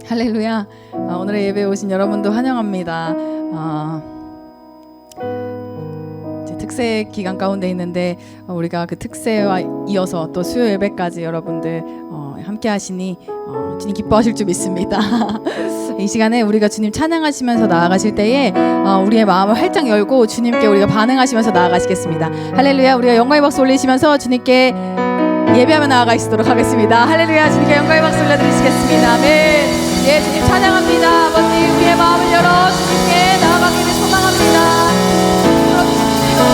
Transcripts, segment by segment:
할렐루야. 오늘의 예배에 오신 여러분도 환영합니다. 이제 특세 기간 가운데 있는데 우리가 그 특세와 이어서 또 수요 예배까지 여러분들 함께 하시니 주님 기뻐하실 줄 믿습니다. 이 시간에 우리가 주님 찬양하시면서 나아가실 때에 우리의 마음을 활짝 열고 주님께 우리가 반응하시면서 나아가시겠습니다. 할렐루야. 우리가 영광의 박수 올리시면서 주님께 예배하며 나아가시도록 하겠습니다. 할렐루야. 주님께 영광의 박수 올려드리시겠습니다. 아멘. 예, 주님 찬양합니다. 아버지, 우리의 마음을 열어 주님께 나아가기를 소망합니다. 열어주십시오.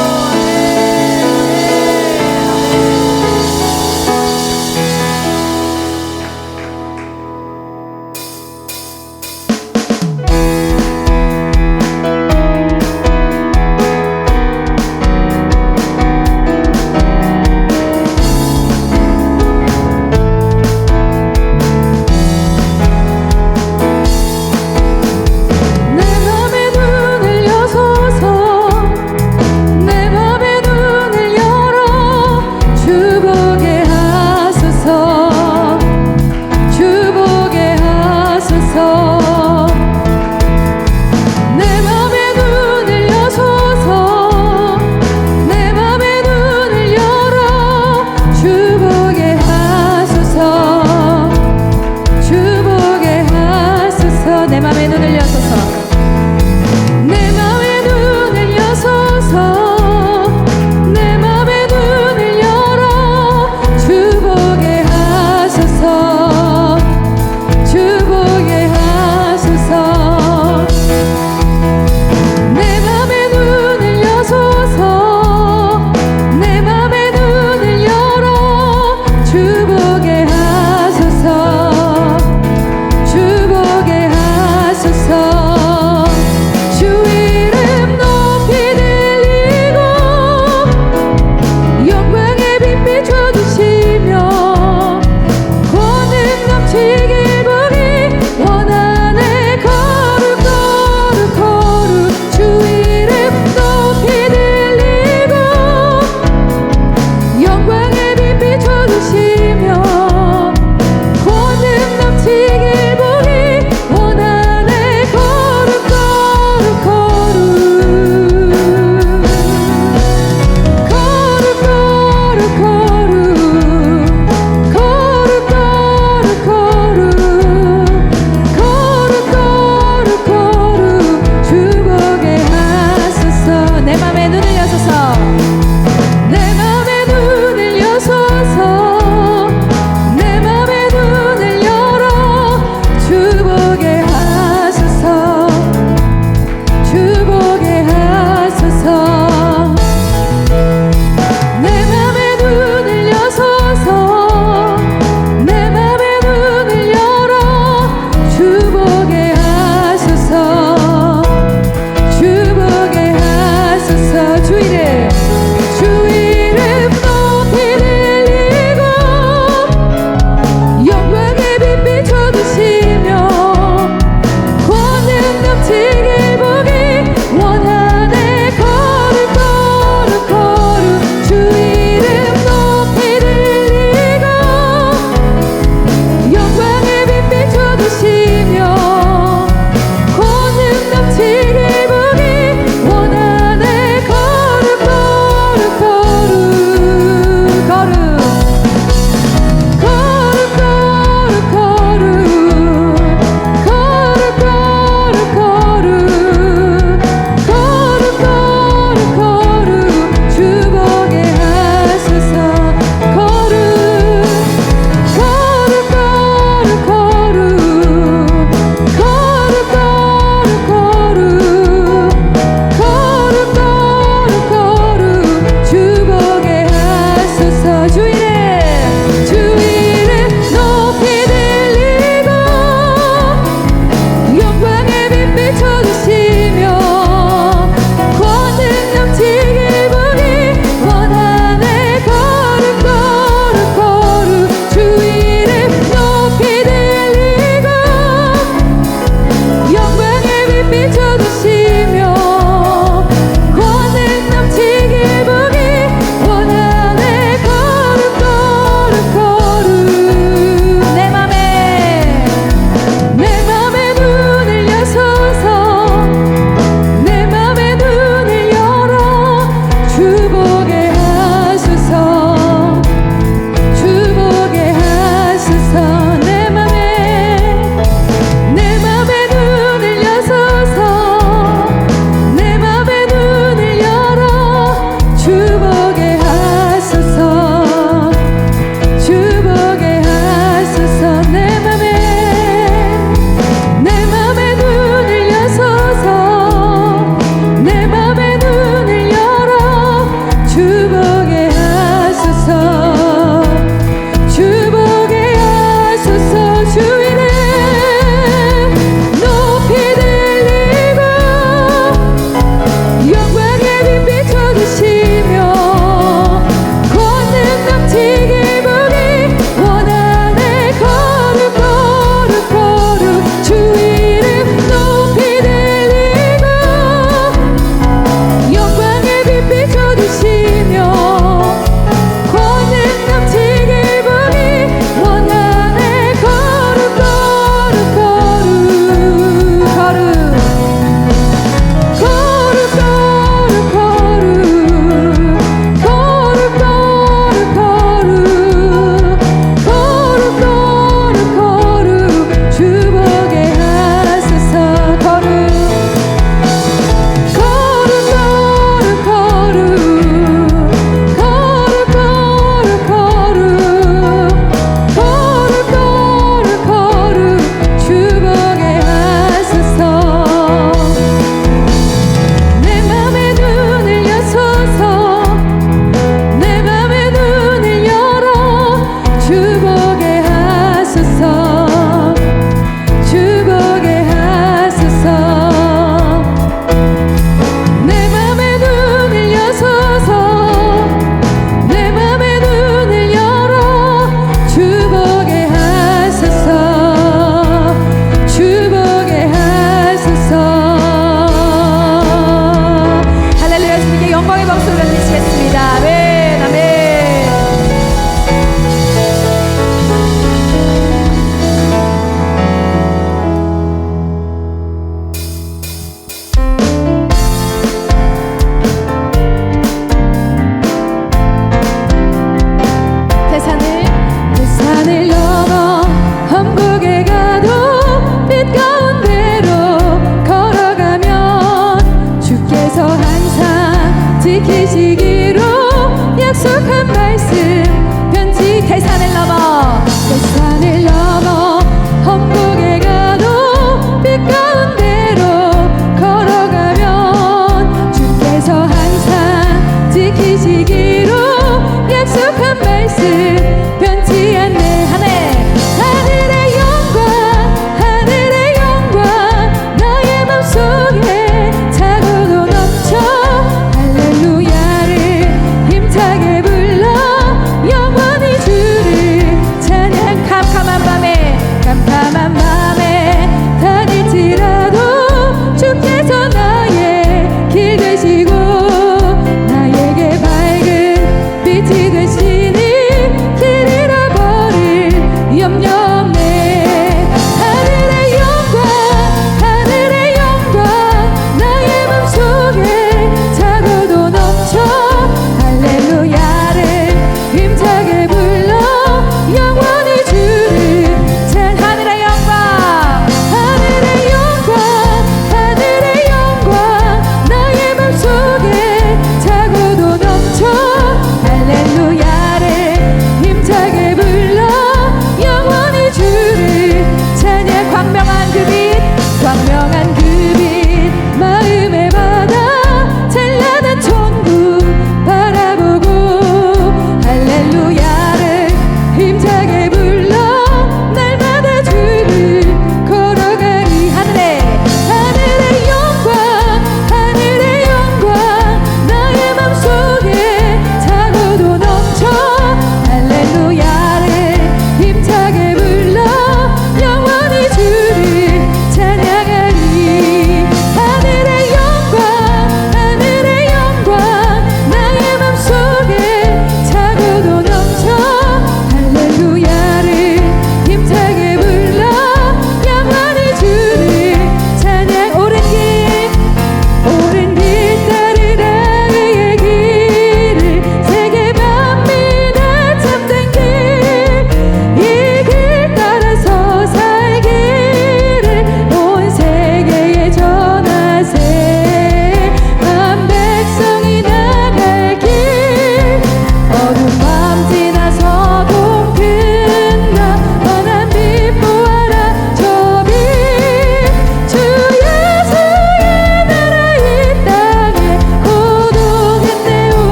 내 맘에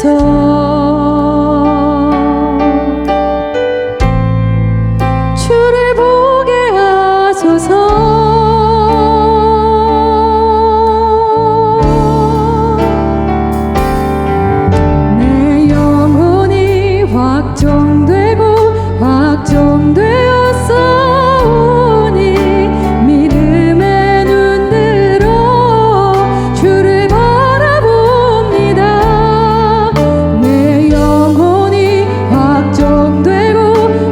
주를 보게 하소서. 내 영혼이 확정되고 확정되었사오니 믿음의 눈 들어 주를 바라봅니다. 내 영혼이 확정되고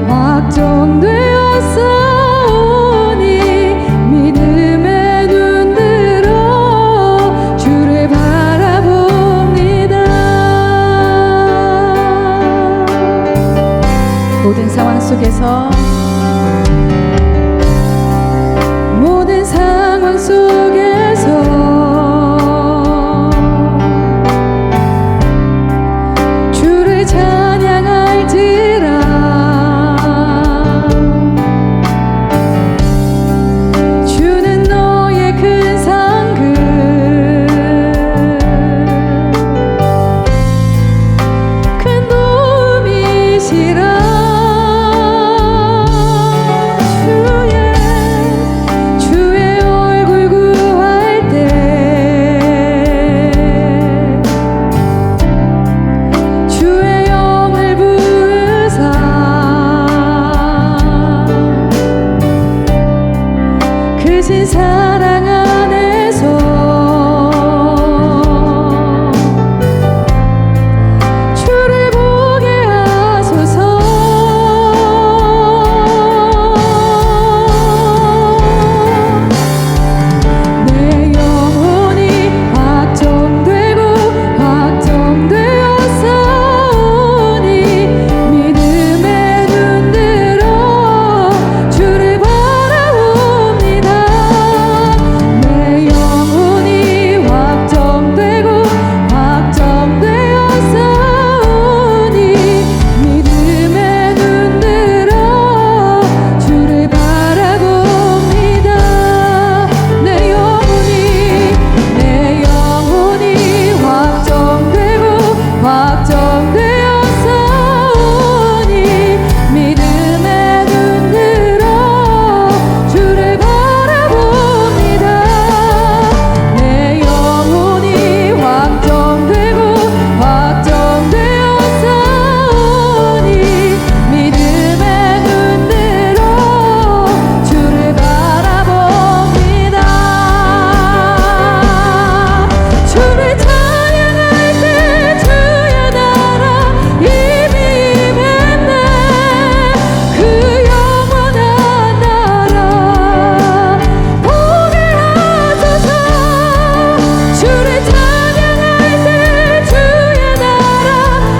확정되었사오니 믿음의 눈 들어 주를 바라봅니다. 모든 상황 속에서 모든 상황 속에서 주를 찬양할지라. 주는 너의 큰 상급 큰 도움이시라. 주의 얼굴 구할 때 주의 영을 부으사 크신 사랑 안에서 주를 보게 하소서. 내 영혼이 확정되고 확정되었사오니 믿음의 눈 들어 주를 바라봅니다. 내 영혼이 확정되고 확정되었사오니 믿음의 눈 들어 주를 바라봅니다. 내 영혼이 확정되고 확정되었사오니 믿음의 눈 들어 주를 바라봅니다. 내 영혼이 확정되고 확정되었사오니 믿음의 눈 들어 주를 바라봅니다. 주를 찬양할 때 주의 나라 이미 임했네. 그 영원한 나라 보게 하소서. 주를 찬양할 때 주의 나라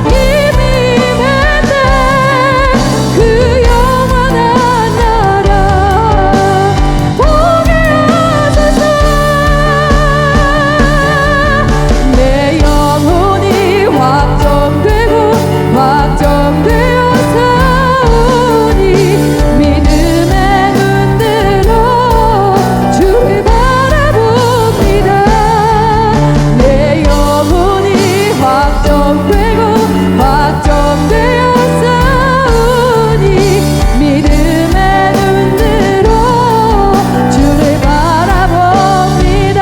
이미 임했네. 그 영원한 나라 보게 하소서. 내 영혼이 확정되고 확정되었사오니 믿음의 눈 들어 주를 바라봅니다. 내 영혼이 확정되고 확정되었사오니 믿음의 눈 들어 주를 바라봅니다.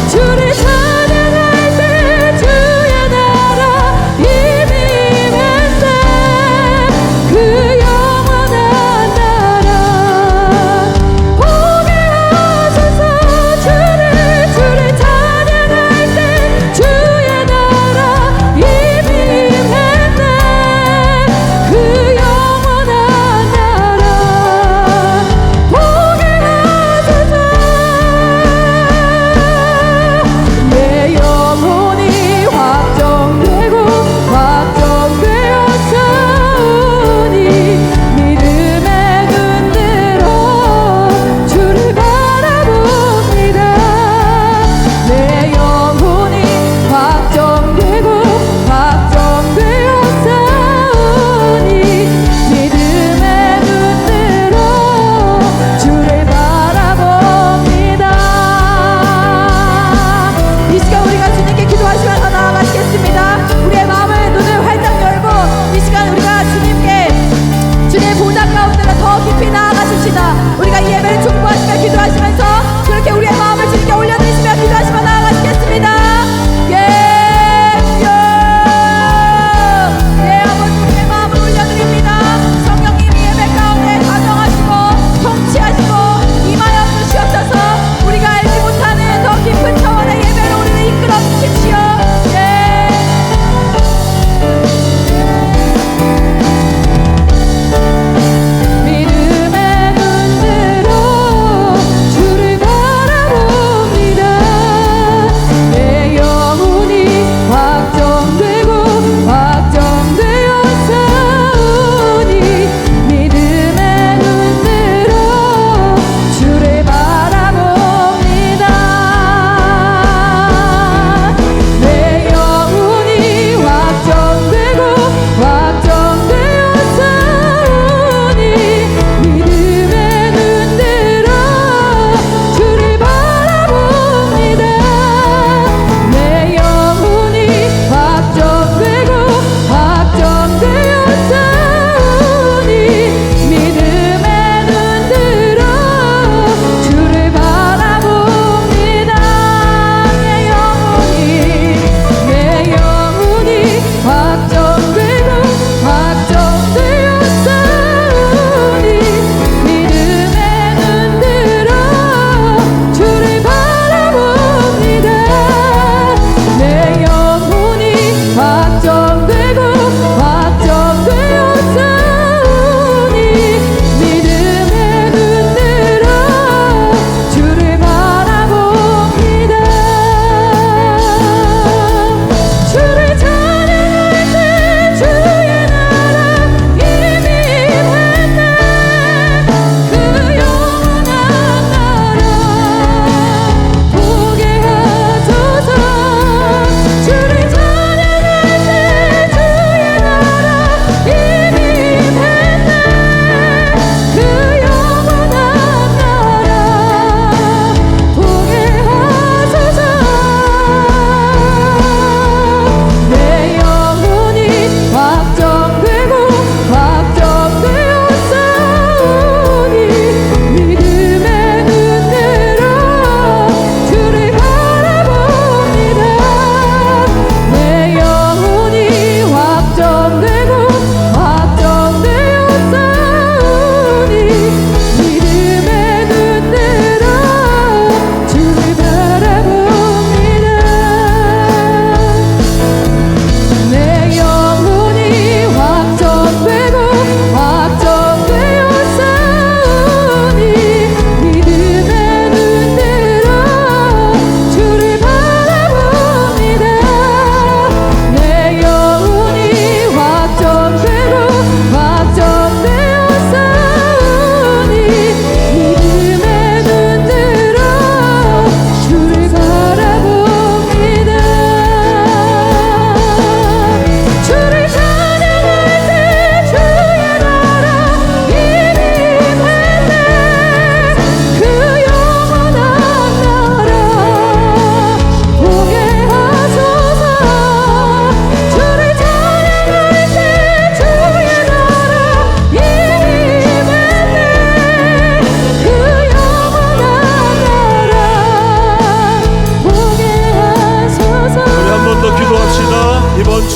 주를 찬양할 때 주의 나라 이미 임했네. 그 영원한 나라 보게 하소서. 주를 찬양할 때 주의 나라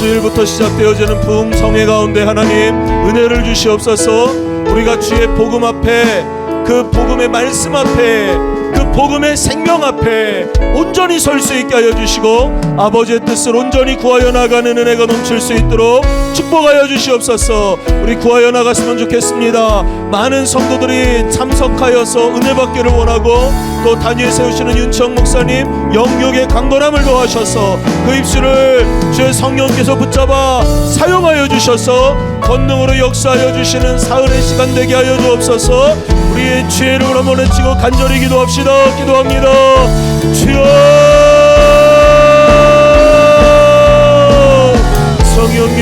수요일부터 시작되어지는 부흥성회 가운데 하나님 은혜를 주시옵소서. 우리가 주의 복음 앞에, 그 복음의 말씀 앞에, 그 복음의 생명 앞에 온전히 설 수 있게 하여 주시고 아버지의 뜻을 온전히 구하여 나가는 은혜가 넘칠 수 있도록 축복하여 주시옵소서. 우리 구하여 나갔으면 좋겠습니다. 많은 성도들이 참석하여서 은혜 받기를 원하고, 또 단위에 세우시는 윤청 목사님 영육의 강건함을 더하셔서 그 입술을 주의 성령께서 붙잡아 사용하여 주셔서 권능으로 역사하여 주시는 사흘의 시간 되게 하여 주옵소서. 우리의 죄를 한번 외치고 간절히 기도합시다. 기도합니다. 주여, 성령님,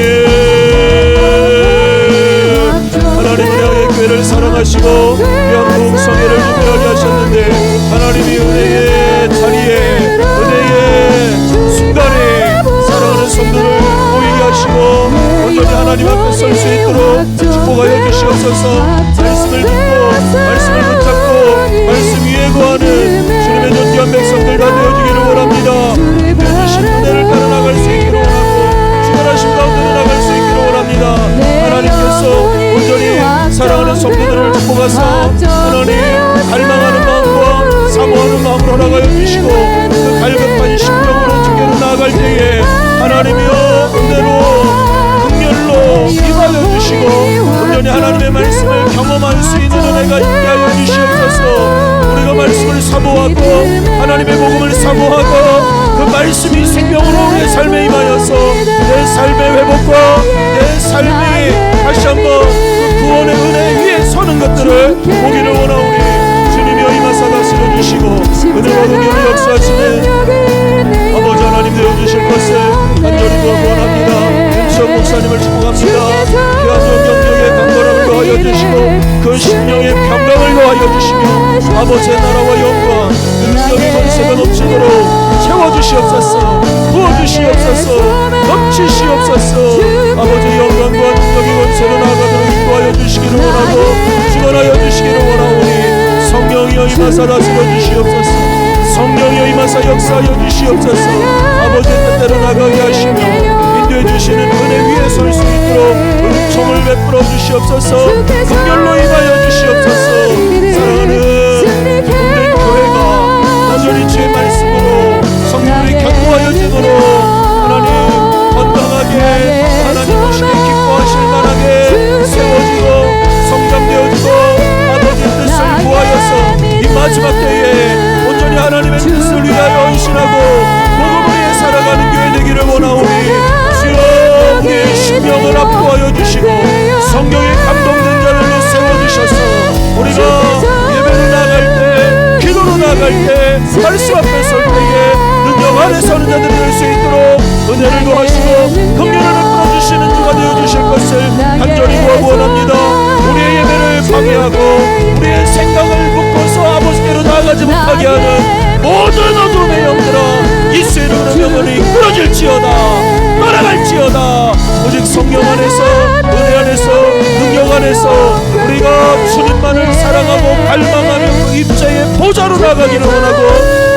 하나님은 은혜의 교회를 사랑하시고 귀한 부흥성회를 준비하게 하셨는데, 하나님이 은혜의 자리에, 은혜의 순간에 사랑하는 성도를 모이게 하시고 온전히 하나님 앞에 설 수 있도록 축복하여 주시옵소서. 말씀을 듣고 말씀을 붙잡고 말씀 위에 거하는 주님의 존귀한 백성들 다 되어주기를 원합니다. 주신 은혜를 따라 나갈 수 있기를 원하고 주관하신 가운데 나갈 수 있기를 원합니다. 하나님께서 온전히 사랑하는 성도들을 축복하사 하나님 갈망하는 마음과 사모하는 마음으로 허락하여 주시고, 그 갈급한 심령으로 주께로 나아갈 때에 하나님이여 은혜로 긍휼로 임하여 주시고 온전히 하나님의 말씀을 경험할 수 있는 은혜가 있게 하여 주시옵소서. 우리가 말씀을 사모하고 하나님의 복음을 사모하고 그 말씀이 생명으로 우리의 삶에 임하여서 내 삶의 회복과 내 삶이 다시 한번 그 구원의 은혜 위에 서는 것들을 보기를 원하오니 주님이여 임하사 다스려 주시고 은혜와 긍휼을 역사하시는 아버지 하나님 되어주실 것을 간절히 원합니다. 윤청 목사님을 축복합니다. 귀한 영역의 강건함을 더하여 주시고 그 심령의 평강을 더하여 주시며 아버지의 나라와 영광 그 능력의 권세가 넘치도록 채워주시옵소서. 부어주시옵소서. 넘치시옵소서. 아버지의 영광과 능력의 권세로 나아가도록 인도하여 주시기를 원하고 주관하여 주시기를 원하오니 성령이여 임하사 다스려 주시옵소서. 성령이여 임하사 역사하여 주시옵소서. 아버지의 뜻대로 나가게 하시며 인도해 주시는 은혜 위에 설 수 있도록 은총을 베풀어 주시옵소서. 긍휼로 임하여 주시옵소서. 사랑하는 모든 교회가 온전히 주의 말씀으로 성령이 견고하여 지도록 하나님 건강하게 하나님 오시기 기뻐하실 만하게 세워지고 성장되어지고 아버지의 뜻을 구하여서 이 마지막 때에 온전히 하나님의 뜻을 위하여 헌신하고 복음을 위해 살아가는 교회 되기를 원하오니 주여 우리의 심령을 압도하여 주시고 성령에 감동된 자들로 세워주셔서 우리가 예배로 나갈 때 기도로 나갈 때 말씀 앞에 설 때에 능력 안에 서는 자들이 될 수 있도록 은혜를 더하시고 긍휼을 베풀어 주시는 주가 되어주실 것을 간절히 구하고 원합니다. 우리의 예배를 방해하고 우리의 생각을 묶어서 아버지께로 나아가지 못하게 하는 모든 어둠의 영들아 이스라엘의 영혼이 끊어질지어다 떠나갈지어다. 오직 성령 안에서 은혜 안에서 능력 안에서 우리가 주님만을 사랑하고 갈망하는 그 입자의 보좌로 나가기를 원하고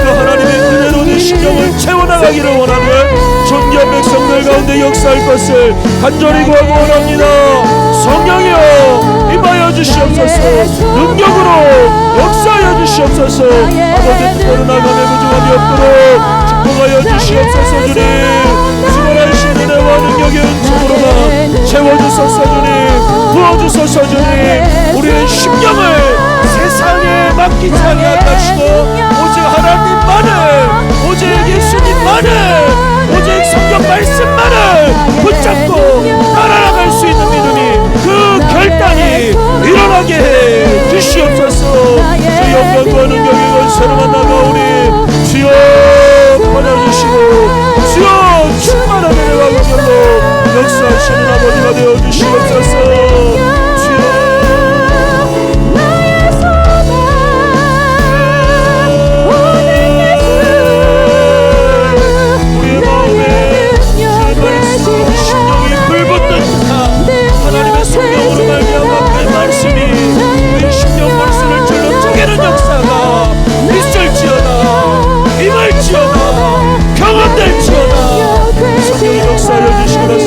그 하나님의 은혜로 내 심령을 채워나가기를 원하는 존귀한 백성들 가운데 역사할 것을 간절히 구하고 원합니다. 성령이여 임하여 주시옵소서. 능력으로 역사하여 주시옵소서. 아버지 뜻대로 나감의 부족함이 없도록 축복하여 주시옵소서. 주님 주관하신 은혜와 능력의 은총으로만 채워주소서. 주님 부어주소서. 주님 우리의 심령을 세상에 맡기지 아니하시고 오직 하나님만을 오직 예수님만을 오직 성경 말씀만을 붙잡고 따라나갈 수 있는 믿음이 그 결단이 일어나게 해 주시옵소서. 주 영광과 능력의 권세로만 나가오니 주여 받아주시고 주여 충만한 은혜와 긍휼로 역사하시는 아버지가 되어 주시옵소서. 하나님의 성령으로 말미암아 그 말씀이 우리 심령 골수를 절로 쪼개는 역사가 있을지어다 임할지어다 경험될지어다. 성령이 역사하여 주시고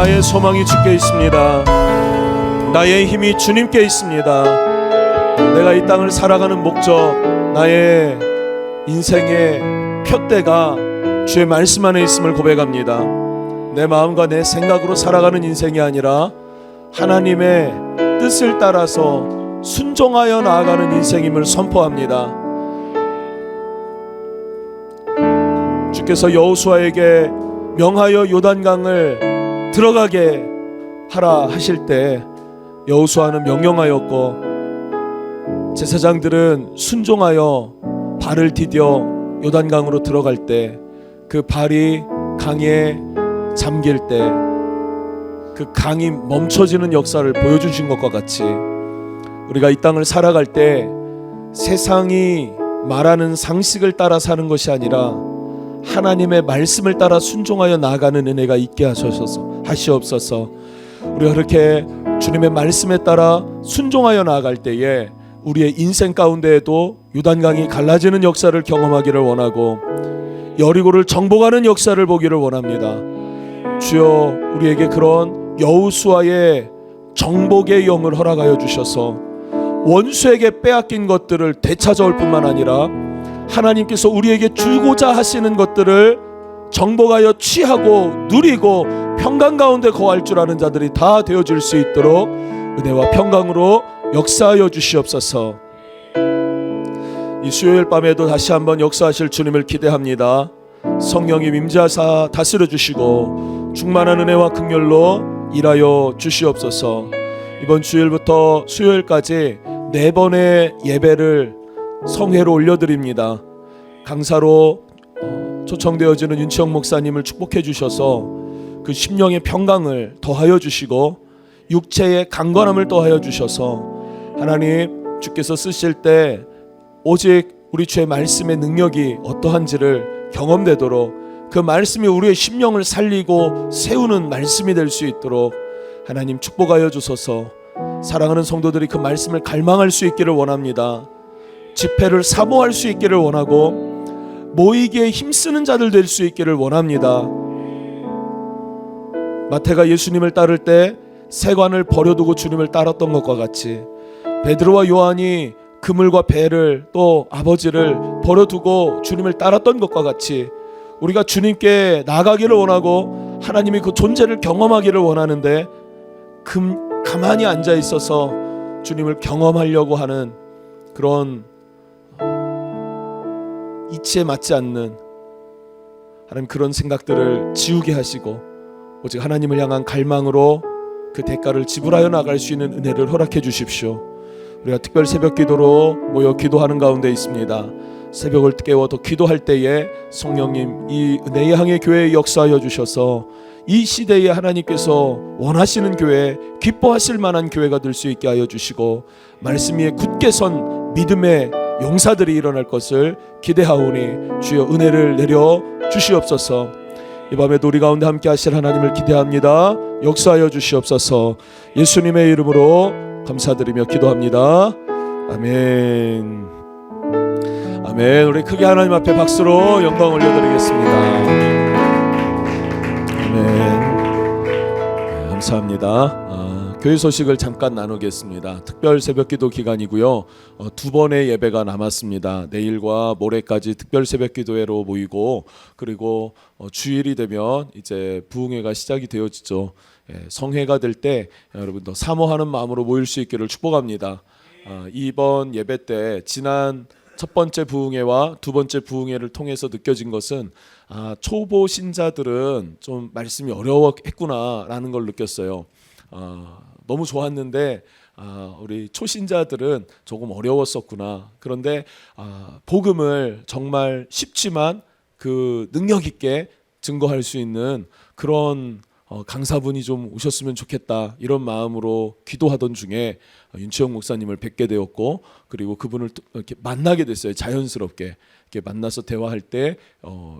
나의 소망이 주께 있습니다. 나의 힘이 주님께 있습니다. 내가 이 땅을 살아가는 목적, 나의 인생의 표대가 주의 말씀 안에 있음을 고백합니다. 내 마음과 내 생각으로 살아가는 인생이 아니라 하나님의 뜻을 따라서 순종하여 나아가는 인생임을 선포합니다. 주께서 여호수아에게 명하여 요단강을 들어가게 하라 하실 때 여호수아는 명령하였고 제사장들은 순종하여 발을 디뎌 요단강으로 들어갈 때 그 발이 강에 잠길 때 그 강이 멈춰지는 역사를 보여주신 것과 같이 우리가 이 땅을 살아갈 때 세상이 말하는 상식을 따라 사는 것이 아니라 하나님의 말씀을 따라 순종하여 나아가는 은혜가 있게 하시옵소서. 우리가 그렇게 주님의 말씀에 따라 순종하여 나아갈 때에 우리의 인생 가운데에도 요단강이 갈라지는 역사를 경험하기를 원하고 여리고를 정복하는 역사를 보기를 원합니다. 주여 우리에게 그런 여호수아의 정복의 영을 허락하여 주셔서 원수에게 빼앗긴 것들을 되찾아올 뿐만 아니라 하나님께서 우리에게 주고자 하시는 것들을 정복하여 취하고 누리고 평강 가운데 거할 줄 아는 자들이 다 되어줄 수 있도록 은혜와 평강으로 역사하여 주시옵소서. 이 수요일 밤에도 다시 한번 역사하실 주님을 기대합니다. 성령이 임재하사 다스려 주시고 충만한 은혜와 긍휼로 일하여 주시옵소서. 이번 주일부터 수요일까지 4번의 예배를 성회로 올려드립니다. 강사로 초청되어지는 윤치영 목사님을 축복해 주셔서 그 심령의 평강을 더하여 주시고 육체의 강건함을 더하여 주셔서 하나님 주께서 쓰실 때 오직 우리 주의 말씀의 능력이 어떠한지를 경험되도록 그 말씀이 우리의 심령을 살리고 세우는 말씀이 될 수 있도록 하나님 축복하여 주소서. 사랑하는 성도들이 그 말씀을 갈망할 수 있기를 원합니다. 집회를 사모할 수 있기를 원하고 모이기에 힘쓰는 자들 될 수 있기를 원합니다. 마태가 예수님을 따를 때 세관을 버려두고 주님을 따랐던 것과 같이 베드로와 요한이 그물과 배를 또 아버지를 버려두고 주님을 따랐던 것과 같이 우리가 주님께 나가기를 원하고 하나님이 그 존재를 경험하기를 원하는데 가만히 앉아 있어서 주님을 경험하려고 하는 그런 이치에 맞지 않는 하나님 그런 생각들을 지우게 하시고 오직 하나님을 향한 갈망으로 그 대가를 지불하여 나갈 수 있는 은혜를 허락해 주십시오. 우리가 특별 새벽 기도로 모여 기도하는 가운데 있습니다. 새벽을 깨워 더 기도할 때에 성령님 이 은혜의 항해 교회에 역사하여 주셔서 이 시대에 하나님께서 원하시는 교회, 기뻐하실 만한 교회가 될 수 있게 하여 주시고 말씀 위에 굳게 선 믿음의 용사들이 일어날 것을 기대하오니 주여 은혜를 내려 주시옵소서. 이 밤에도 우리 가운데 함께 하실 하나님을 기대합니다. 역사하여 주시옵소서. 예수님의 이름으로 감사드리며 기도합니다. 아멘. 아멘. 우리 크게 하나님 앞에 박수로 영광 올려드리겠습니다. 아멘. 네, 감사합니다. 교회 소식을 잠깐 나누겠습니다. 특별 새벽기도 기간이고요. 2번의 예배가 남았습니다. 내일과 모레까지 특별 새벽기도회로 모이고 그리고 주일이 되면 이제 부흥회가 시작이 되어지죠. 성회가 될 때 여러분 더 사모하는 마음으로 모일 수 있기를 축복합니다. 이번 예배 때 지난 첫 번째 부흥회와 두 번째 부흥회를 통해서 느껴진 것은 초보 신자들은 좀 말씀이 어려웠구나라는 걸 느꼈어요. 너무 좋았는데 우리 초신자들은 조금 어려웠었구나. 그런데 복음을 정말 쉽지만 그 능력 있게 증거할 수 있는 그런 강사분이 좀 오셨으면 좋겠다 이런 마음으로 기도하던 중에 윤치영 목사님을 뵙게 되었고 그리고 그분을 이렇게 만나게 됐어요. 자연스럽게 이렇게 만나서 대화할 때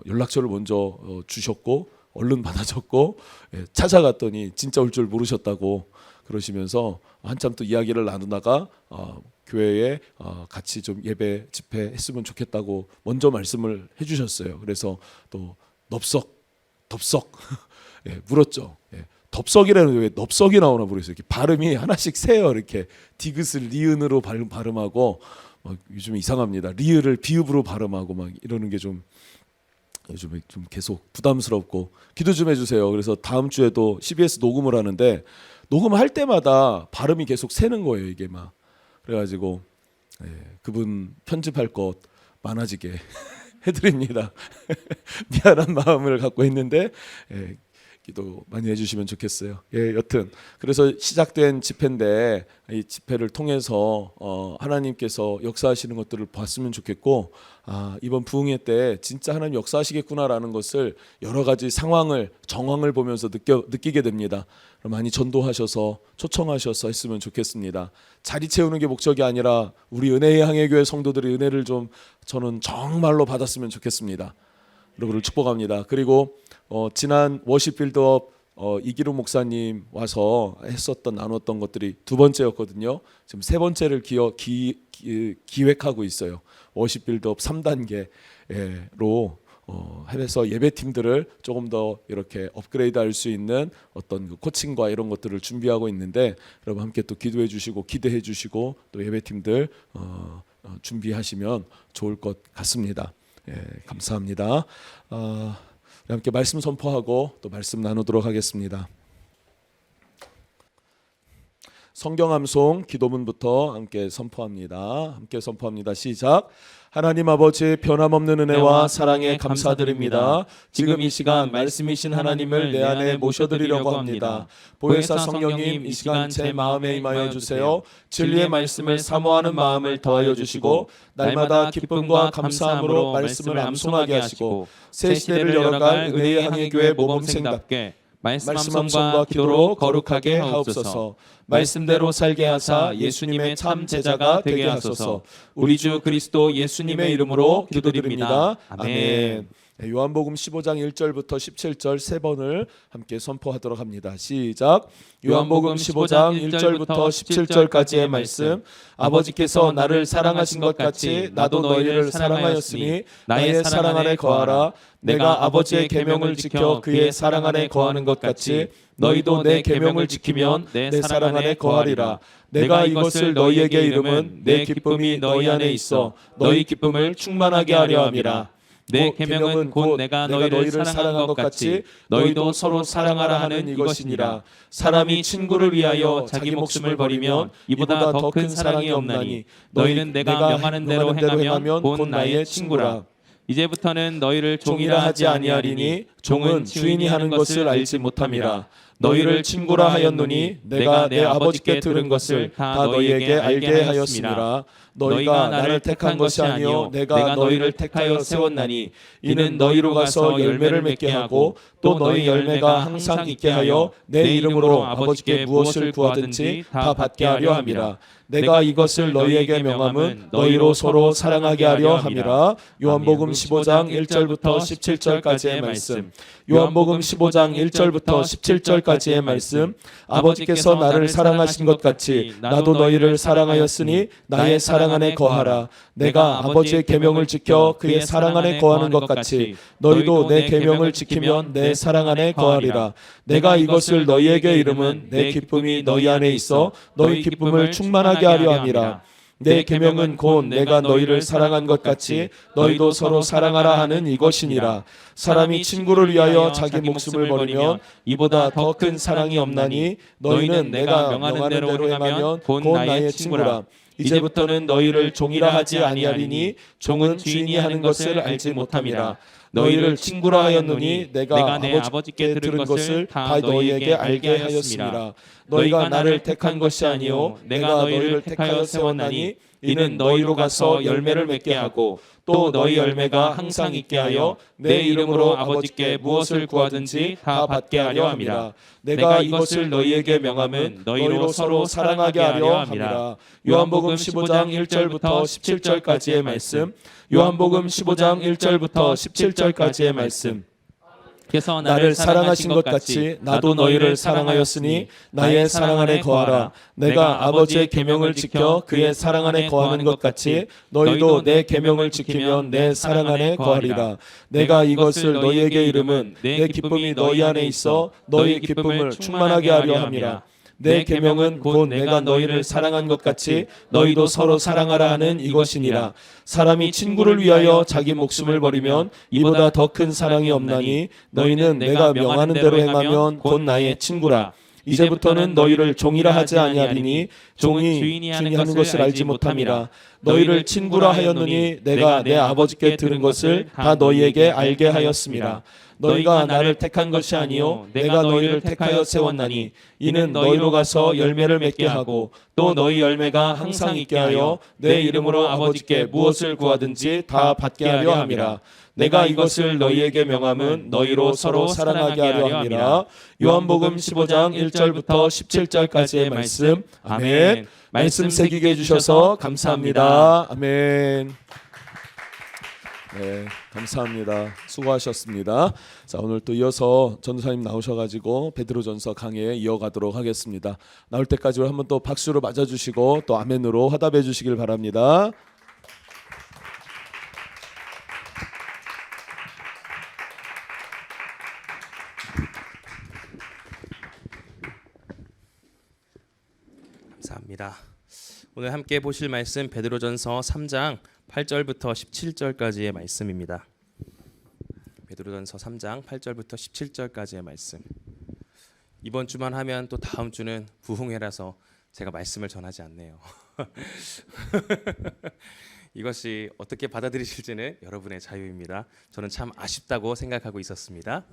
연락처를 먼저 주셨고 얼른 받아줬고 찾아갔더니 진짜 올 줄 모르셨다고 그러시면서 한참 또 이야기를 나누다가 교회에 같이 좀 예배 집회했으면 좋겠다고 먼저 말씀을 해주셨어요. 그래서 또 덥석 물었죠. 덥석이라는 왜 넙석이 나오나 모르겠어요. 이렇게 발음이 하나씩 세요. 이렇게 디귿을 리은으로 발음하고 막 요즘 이상합니다. 리을을 비읍으로 발음하고 막 이러는 게 좀 요즘에 좀 계속 부담스럽고 기도 좀 해주세요. 그래서 다음 주에도 CBS 녹음을 하는데 녹음할 때마다 발음이 계속 새는 거예요. 이게 막 그래가지고 그분 편집할 것 많아지게 해드립니다. 미안한 마음을 갖고 있는데 기도 많이 해주시면 좋겠어요. 여튼 그래서 시작된 집회인데 이 집회를 통해서 하나님께서 역사하시는 것들을 봤으면 좋겠고 이번 부흥회 때 진짜 하나님 역사하시겠구나라는 것을 여러 가지 상황을 정황을 보면서 느끼게 됩니다. 많이 전도하셔서 초청하셔서 했으면 좋겠습니다. 자리 채우는 게 목적이 아니라 우리 은혜의 항해교회 성도들의 은혜를 좀 저는 정말로 받았으면 좋겠습니다. 여러분을 축복합니다. 그리고 지난 워십 빌드업 이기루 목사님 와서 했었던 나눴던 것들이 두 번째였거든요. 지금 세 번째를 기획하고 있어요. 워십 빌드업 3단계로 해서 예배팀들을 조금 더 이렇게 업그레이드할 수 있는 어떤 그 코칭과 이런 것들을 준비하고 있는데 여러분 함께 또 기도해 주시고 기대해 주시고 또 예배팀들 준비하시면 좋을 것 같습니다. 감사합니다. 함께 말씀 선포하고 또 말씀 나누도록 하겠습니다. 성경 암송 기도문부터 함께 선포합니다. 함께 선포합니다. 시작. 하나님 아버지 변함없는 은혜와 사랑에 감사드립니다. 지금 이 시간 말씀이신 하나님을 내 안에 모셔드리려고 합니다. 보혜사 성령님 이 시간 제 마음에 임하여 주세요. 진리의 말씀을 사모하는 마음을 더하여 주시고 날마다 기쁨과 감사함으로 말씀을 암송하게 하시고 새 시대를 열어갈 은혜의 항해교회 모범생답게 말씀 암송과 기도로 거룩하게 하옵소서. 말씀대로 살게 하사 예수님의 참 제자가 되게 하소서. 우리 주 그리스도 예수님의 이름으로 기도드립니다. 아멘. 요한복음 15장 1절부터 17절 세 번을 함께 선포하도록 합니다. 시작. 요한복음 15장 1절부터 17절까지의 말씀. 아버지께서 나를 사랑하신 것 같이 나도 너희를 사랑하였으니 나의 사랑 안에 거하라. 내가 아버지의 계명을 지켜 그의 사랑 안에 거하는 것 같이 너희도 내 계명을 지키면 내 사랑 안에 거하리라. 내가 이것을 너희에게 이름은 내 기쁨이 너희 안에 있어 너희 기쁨을 충만하게 하려 함이라. 내 계명은 곧 내가 너희를 사랑한 것 같이 너희도 서로 사랑하라 하는 이것이니라. 사람이 친구를 위하여 자기 목숨을 버리면 이보다 더 큰 사랑이 없나니 너희는 내가 명하는 대로 행하면 곧 나의 친구라. 이제부터는 너희를 종이라 하지 아니하리니 종은 주인이 하는 것을 알지 못함이라. 너희를 친구라 하였노니 내가 내 아버지께 들은 것을 다 너희에게 알게 하였음이라. 너희가 나를 택한 것이 아니요 내가 너희를 택하여 세웠나니 이는 너희로 가서 열매를 맺게 하고 또 너희 열매가 항상 있게 하여 내 이름으로 아버지께 무엇을 구하든지 다 받게 하려 함이라. 내가 이것을 너희에게 명함은 너희로 서로 사랑하게 하려 함이라. 요한복음 15장 1절부터 17절까지의 말씀. 요한복음 15장 1절부터 17절까지의 말씀. 아버지께서 나를 사랑하신 것 같이 나도 너희를 사랑하였으니 나의 사랑 안에 거하라. 내가 아버지의 계명을 지켜 그의 사랑 안에 거하는 것 같이 너희도 내 계명을 지키면 내 사랑 안에 거하리라. 내가 이것을 너희에게 이름은 내 기쁨이 너희 안에 있어 너희 기쁨을 충만하게 하려 함이라. 내 계명은 곧 내가 너희를 사랑한 것 같이 너희도 서로 사랑하라 하는 이것이니라. 사람이 친구를 위하여 자기 목숨을 버리면 이보다 더 큰 사랑이 없나니 너희는 내가 명하는 대로 행하면 곧 나의 친구라. 이제부터는 너희를 종이라 하지 아니하리니 종은 주인이 하는 것을 알지 못함이라. 너희를 친구라 하였노니 내가 내 아버지께 들은 것을 다 너희에게 알게 하였음이라. 너희가 나를 택한 것이 아니요 내가 너희를 택하여 세웠나니 이는 너희로 가서 열매를 맺게 하고 또 너희 열매가 항상 있게 하여 내 이름으로 아버지께 무엇을 구하든지 다 받게 하려 함이라. 내가 이것을 너희에게 명함은 너희로 서로 사랑하게 하려 함이라. 요한복음 15장 1절부터 17절까지의 말씀. 요한복음 15장 1절부터 17절까지의 말씀. 그래서 나를 사랑하신 것 같이 나도 너희를 사랑하였으니 나의 사랑 안에 거하라. 내가 아버지의 계명을 지켜 그의 사랑 안에 거하는 것 같이 너희도 내 계명을 지키면 내 사랑 안에 거하리라. 내가 이것을 너희에게 이름은 내 기쁨이 너희 안에 있어 너희 기쁨을 충만하게 하려 함이라. 내 계명은 곧 내가 너희를 사랑한 것 같이 너희도 서로 사랑하라 하는 이것이니라. 사람이 친구를 위하여 자기 목숨을 버리면 이보다 더 큰 사랑이 없나니 너희는 내가 명하는 대로 행하면 곧 나의 친구라. 이제부터는 너희를 종이라 하지 아니하리니 종이 주인이 하는 것을 알지 못함이라. 너희를 친구라 하였느니 내가 내 아버지께 들은 것을 다 너희에게 알게 하였음이라. 너희가 나를 택한 것이 아니요 내가 너희를 택하여 세웠나니 이는 너희로 가서 열매를 맺게 하고 또 너희 열매가 항상 있게 하여 내 이름으로 아버지께 무엇을 구하든지 다 받게 하려 함이라. 내가 이것을 너희에게 명함은 너희로 서로 사랑하게 하려 함이라. 요한복음 15장 1절부터 17절까지의 말씀. 아멘. 말씀 새기게 해주셔서 감사합니다. 아멘. 네, 감사합니다. 수고하셨습니다. 자, 오늘 또 이어서 전도사님 나오셔가지고 베드로전서 강해 이어가도록 하겠습니다. 나올 때까지 한번 또 박수로 맞아주시고 또 아멘으로 화답해 주시길 바랍니다. 감사합니다. 오늘 함께 보실 말씀 베드로전서 3장 8절부터 17절까지의 말씀입니다. 베드로전서 3장 8절부터 17절까지의 말씀. 이번 주만 하면 또 다음 주는 부흥회라서 제가 말씀을 전하지 않네요. 이것이 어떻게 받아들이실지는 여러분의 자유입니다. 저는 참 아쉽다고 생각하고 있었습니다.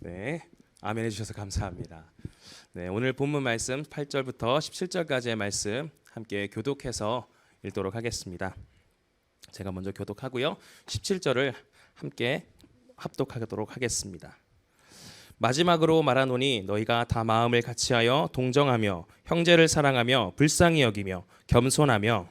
네, 아멘 해주셔서 감사합니다. 네, 오늘 본문 말씀 8절부터 17절까지의 말씀 함께 교독해서 읽도록 하겠습니다. 제가 먼저 교독하고요. 17절을 함께 합독하도록 하겠습니다. 마지막으로 말하노니 너희가 다 마음을 같이하여 동정하며 형제를 사랑하며 불쌍히 여기며 겸손하며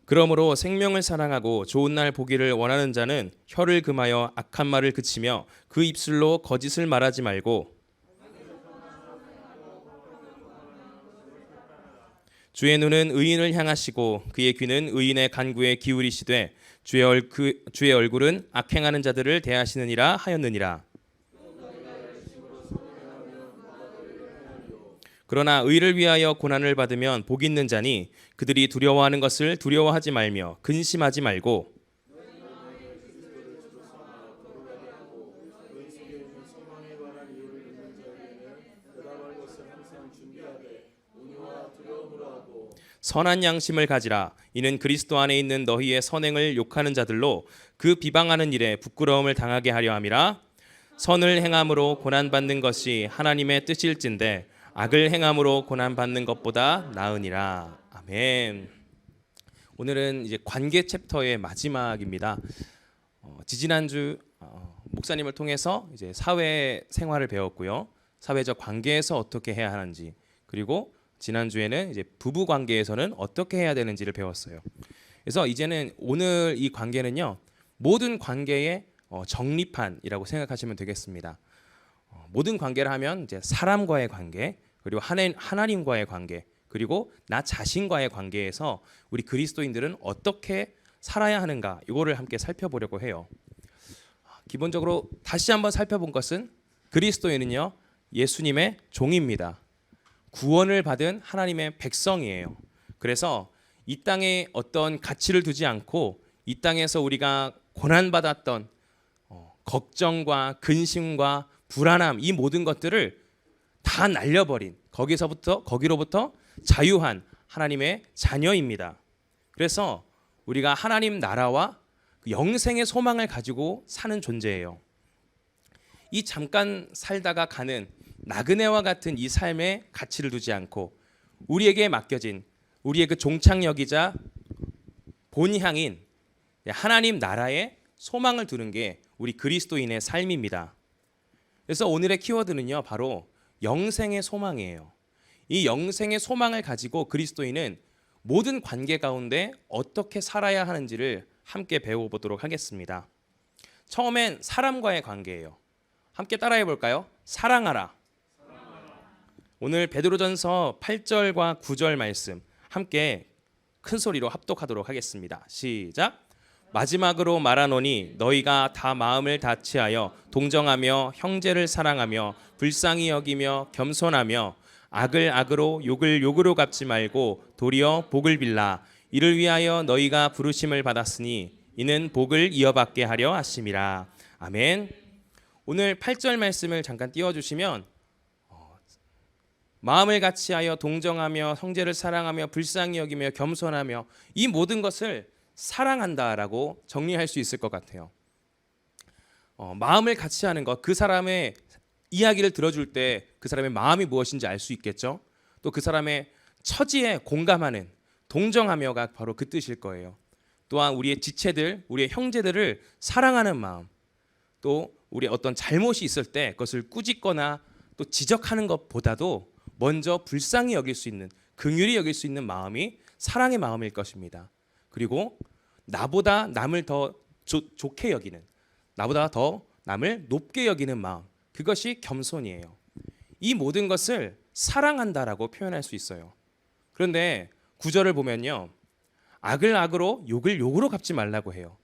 그러므로 생명을 사랑하고 좋은 날 보기를 원하는 자는 혀를 금하여 악한 말을 그치며 그 입술로 거짓을 말하지 말고 주의 눈은 의인을 향하시고 그의 귀는 의인의 간구에 기울이시되 주의 얼굴은 악행하는 자들을 대하시느니라 하였느니라. 그러나 의를 위하여 고난을 받으면 복 있는 자니 그들이 두려워하는 것을 두려워하지 말며 근심하지 말고 선한 양심을 가지라. 이는 그리스도 안에 있는 너희의 선행을 욕하는 자들로 그 비방하는 일에 부끄러움을 당하게 하려 함이라. 선을 행함으로 고난받는 것이 하나님의 뜻일진데 악을 행함으로 고난받는 것보다 나으니라. 아멘. 오늘은 이제 관계 챕터의 마지막입니다. 지지난주 목사님을 통해서 이제 사회 생활을 배웠고요. 사회적 관계에서 어떻게 해야 하는지, 그리고 지난주에는 이제 부부 관계에서는 어떻게 해야 되는지를 배웠어요. 그래서 이제는 오늘 이 관계는요, 모든 관계의 정립판이라고 생각하시면 되겠습니다. 모든 관계를 하면 이제 사람과의 관계, 그리고 하나님과의 관계, 그리고 나 자신과의 관계에서 우리 그리스도인들은 어떻게 살아야 하는가, 이거를 함께 살펴보려고 해요. 기본적으로 다시 한번 살펴본 것은 그리스도인은요, 예수님의 종입니다. 구원을 받은 하나님의 백성이에요. 그래서 이 땅에 어떤 가치를 두지 않고 이 땅에서 우리가 고난받았던 걱정과 근심과 불안함, 이 모든 것들을 다 날려버린, 거기로부터 자유한 하나님의 자녀입니다. 그래서 우리가 하나님 나라와 영생의 소망을 가지고 사는 존재예요. 이 잠깐 살다가 가는 나그네와 같은 이 삶에 가치를 두지 않고 우리에게 맡겨진 우리의 그 종착역이자 본향인 하나님 나라에 소망을 두는 게 우리 그리스도인의 삶입니다. 그래서 오늘의 키워드는요, 바로 영생의 소망이에요. 이 영생의 소망을 가지고 그리스도인은 모든 관계 가운데 어떻게 살아야 하는지를 함께 배워보도록 하겠습니다. 처음엔 사람과의 관계예요. 함께 따라해 볼까요? 사랑하라. 오늘 베드로전서 8절과 9절 말씀 함께 큰 소리로 합독하도록 하겠습니다. 시작. 마지막으로 말하노니 너희가 다 마음을 다치하여 동정하며 형제를 사랑하며 불쌍히 여기며 겸손하며 악을 악으로 욕을 욕으로 갚지 말고 도리어 복을 빌라. 이를 위하여 너희가 부르심을 받았으니 이는 복을 이어받게 하려 하심이라. 아멘. 오늘 8절 말씀을 잠깐 띄워주시면 마음을 같이하여 동정하며 형제를 사랑하며 불쌍히 여기며 겸손하며 이 모든 것을 사랑한다라고 정리할 수 있을 것 같아요. 마음을 같이 하는 것, 그 사람의 이야기를 들어줄 때 그 사람의 마음이 무엇인지 알 수 있겠죠. 또 그 사람의 처지에 공감하는 동정하며가 바로 그 뜻일 거예요. 또한 우리의 지체들, 우리의 형제들을 사랑하는 마음, 또 우리 어떤 잘못이 있을 때 그것을 꾸짖거나 또 지적하는 것보다도 먼저 불쌍히 여길 수 있는, 긍휼히 여길 수 있는 마음이 사랑의 마음일 것입니다. 그리고 나보다 남을 더 좋게 여기는, 나보다 더 남을 높게 여기는 마음, 그것이 겸손이에요. 이 모든 것을 사랑한다라고 표현할 수 있어요. 그런데 구절을 보면요, 악을 악으로 욕을 욕으로 갚지 말라고 해요.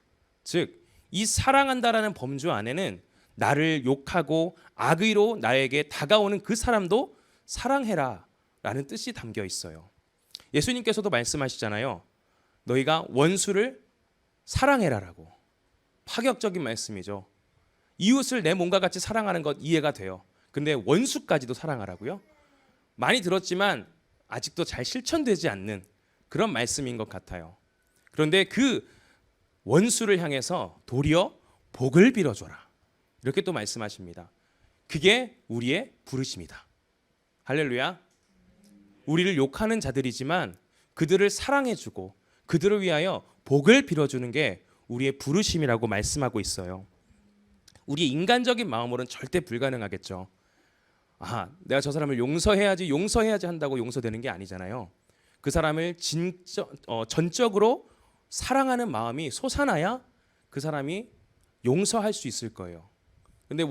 즉, 이 사랑한다라는 범주 안에는 나를 욕하고 악의로 나에게 다가오는 그 사람도 사랑해라 라는 뜻이 담겨 있어요. 예수님께서도 말씀하시잖아요. 너희가 원수를 사랑해라라고. 파격적인 말씀이죠. 이웃을 내 몸과 같이 사랑하는 것 이해가 돼요. 근데 원수까지도 사랑하라고요? 많이 들었지만 아직도 잘 실천되지 않는 그런 말씀인 것 같아요. 그런데 그 원수를 향해서 도리어 복을 빌어줘라, 이렇게 또 말씀하십니다. 그게 우리의 부르심이다. 할렐루야. 우리를 욕하는 자들이지만 그들을 사랑해주고 그들을 위하여 복을 빌어주는 게 우리의 부르심이라고 말씀하고 있어요. 우리의 인간적인 마음으로는 절대 불가능하겠죠. 내가 저 사람을 용서해야지 한다고 용서되는 게 아니잖아요. 그 사람을 전적으로 사랑하는 마음이 솟아나야 그 사람이 용서할 수 있을 거예요. 근데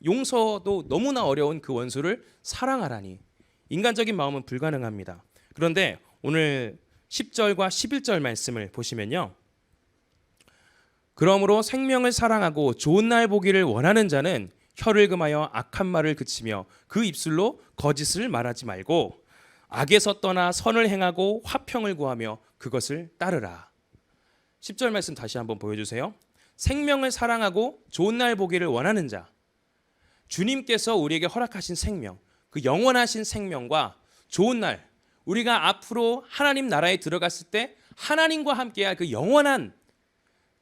용서도 너무나 어려운 그 원수를 사랑하라니 인간적인 마음은 불가능합니다. 그런데 오늘 10절과 11절 말씀을 보시면요, 그러므로 생명을 사랑하고 좋은 날 보기를 원하는 자는 혀를 금하여 악한 말을 그치며 그 입술로 거짓을 말하지 말고 악에서 떠나 선을 행하고 화평을 구하며 그것을 따르라. 10절 말씀 다시 한번 보여주세요. 생명을 사랑하고 좋은 날 보기를 원하는 자, 주님께서 우리에게 허락하신 생명, 그 영원하신 생명과 좋은 날, 우리가 앞으로 하나님 나라에 들어갔을 때 하나님과 함께할 그 영원한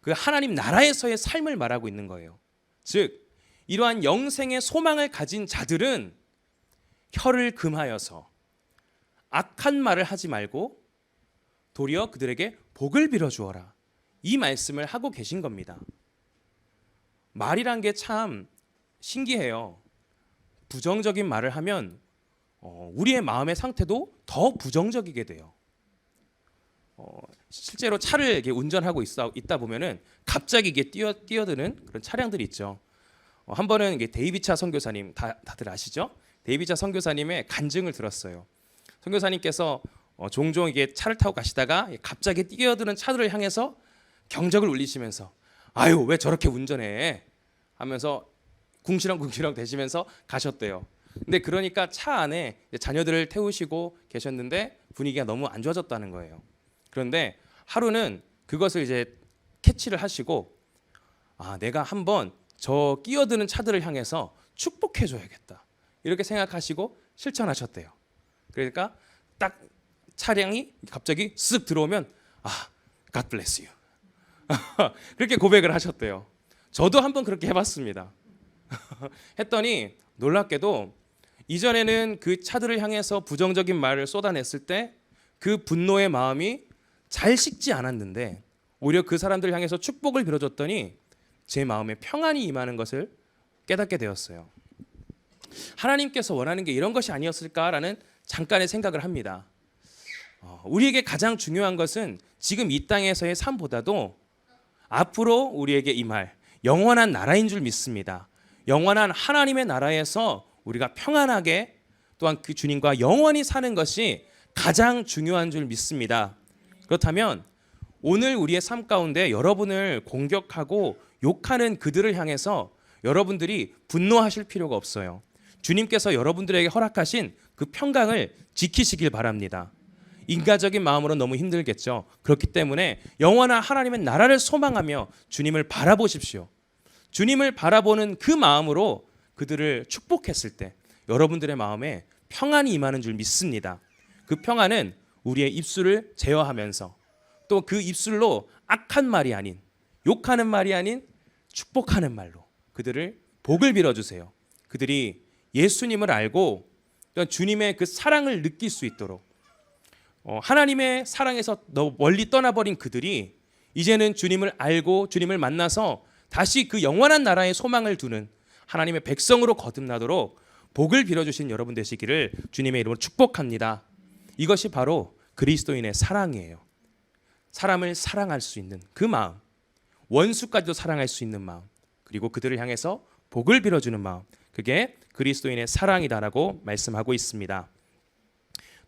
그 하나님 나라에서의 삶을 말하고 있는 거예요. 즉, 이러한 영생의 소망을 가진 자들은 혀를 금하여서 악한 말을 하지 말고 도리어 그들에게 복을 빌어주어라, 이 말씀을 하고 계신 겁니다. 말이란 게 참 신기해요. 부정적인 말을 하면 우리의 마음의 상태도 더 부정적이게 돼요. 실제로 차를 이렇게 운전하고 있다 보면은 갑자기 이게 뛰어드는 그런 차량들이 있죠. 한 번은 이게 데이비차 선교사님 다들 아시죠? 데이비차 선교사님의 간증을 들었어요. 선교사님께서 종종 이게 차를 타고 가시다가 갑자기 뛰어드는 차들을 향해서 경적을 울리시면서 아유 왜 저렇게 운전해 하면서 궁시렁궁시렁 대시면서 가셨대요. 근데 그러니까 차 안에 자녀들을 태우시고 계셨는데 분위기가 너무 안 좋아졌다는 거예요. 그런데 하루는 그것을 이제 캐치를 하시고 내가 한번 저 끼어드는 차들을 향해서 축복해 줘야겠다, 이렇게 생각하시고 실천하셨대요. 그러니까 딱 차량이 갑자기 쓱 들어오면 God bless you 그렇게 고백을 하셨대요. 저도 한번 그렇게 해봤습니다. 했더니 놀랍게도 이전에는 그 차들을 향해서 부정적인 말을 쏟아냈을 때 그 분노의 마음이 잘 식지 않았는데 오히려 그 사람들을 향해서 축복을 빌어줬더니 제 마음에 평안이 임하는 것을 깨닫게 되었어요. 하나님께서 원하는 게 이런 것이 아니었을까라는 잠깐의 생각을 합니다. 우리에게 가장 중요한 것은 지금 이 땅에서의 삶보다도 앞으로 우리에게 임할 영원한 나라인 줄 믿습니다. 영원한 하나님의 나라에서 우리가 평안하게 또한 그 주님과 영원히 사는 것이 가장 중요한 줄 믿습니다. 그렇다면 오늘 우리의 삶 가운데 여러분을 공격하고 욕하는 그들을 향해서 여러분들이 분노하실 필요가 없어요. 주님께서 여러분들에게 허락하신 그 평강을 지키시길 바랍니다. 인간적인 마음으로 너무 힘들겠죠. 그렇기 때문에 영원한 하나님의 나라를 소망하며 주님을 바라보십시오. 주님을 바라보는 그 마음으로 그들을 축복했을 때 여러분들의 마음에 평안이 임하는 줄 믿습니다. 그 평안은 우리의 입술을 제어하면서 또 그 입술로 악한 말이 아닌, 욕하는 말이 아닌 축복하는 말로 그들을 복을 빌어주세요. 그들이 예수님을 알고 또 주님의 그 사랑을 느낄 수 있도록 하나님의 사랑에서 멀리 떠나버린 그들이 이제는 주님을 알고 주님을 만나서 다시 그 영원한 나라의 소망을 두는 하나님의 백성으로 거듭나도록 복을 빌어주신 여러분 되시기를 주님의 이름으로 축복합니다. 이것이 바로 그리스도인의 사랑이에요. 사람을 사랑할 수 있는 그 마음, 원수까지도 사랑할 수 있는 마음, 그리고 그들을 향해서 복을 빌어주는 마음, 그게 그리스도인의 사랑이다라고 말씀하고 있습니다.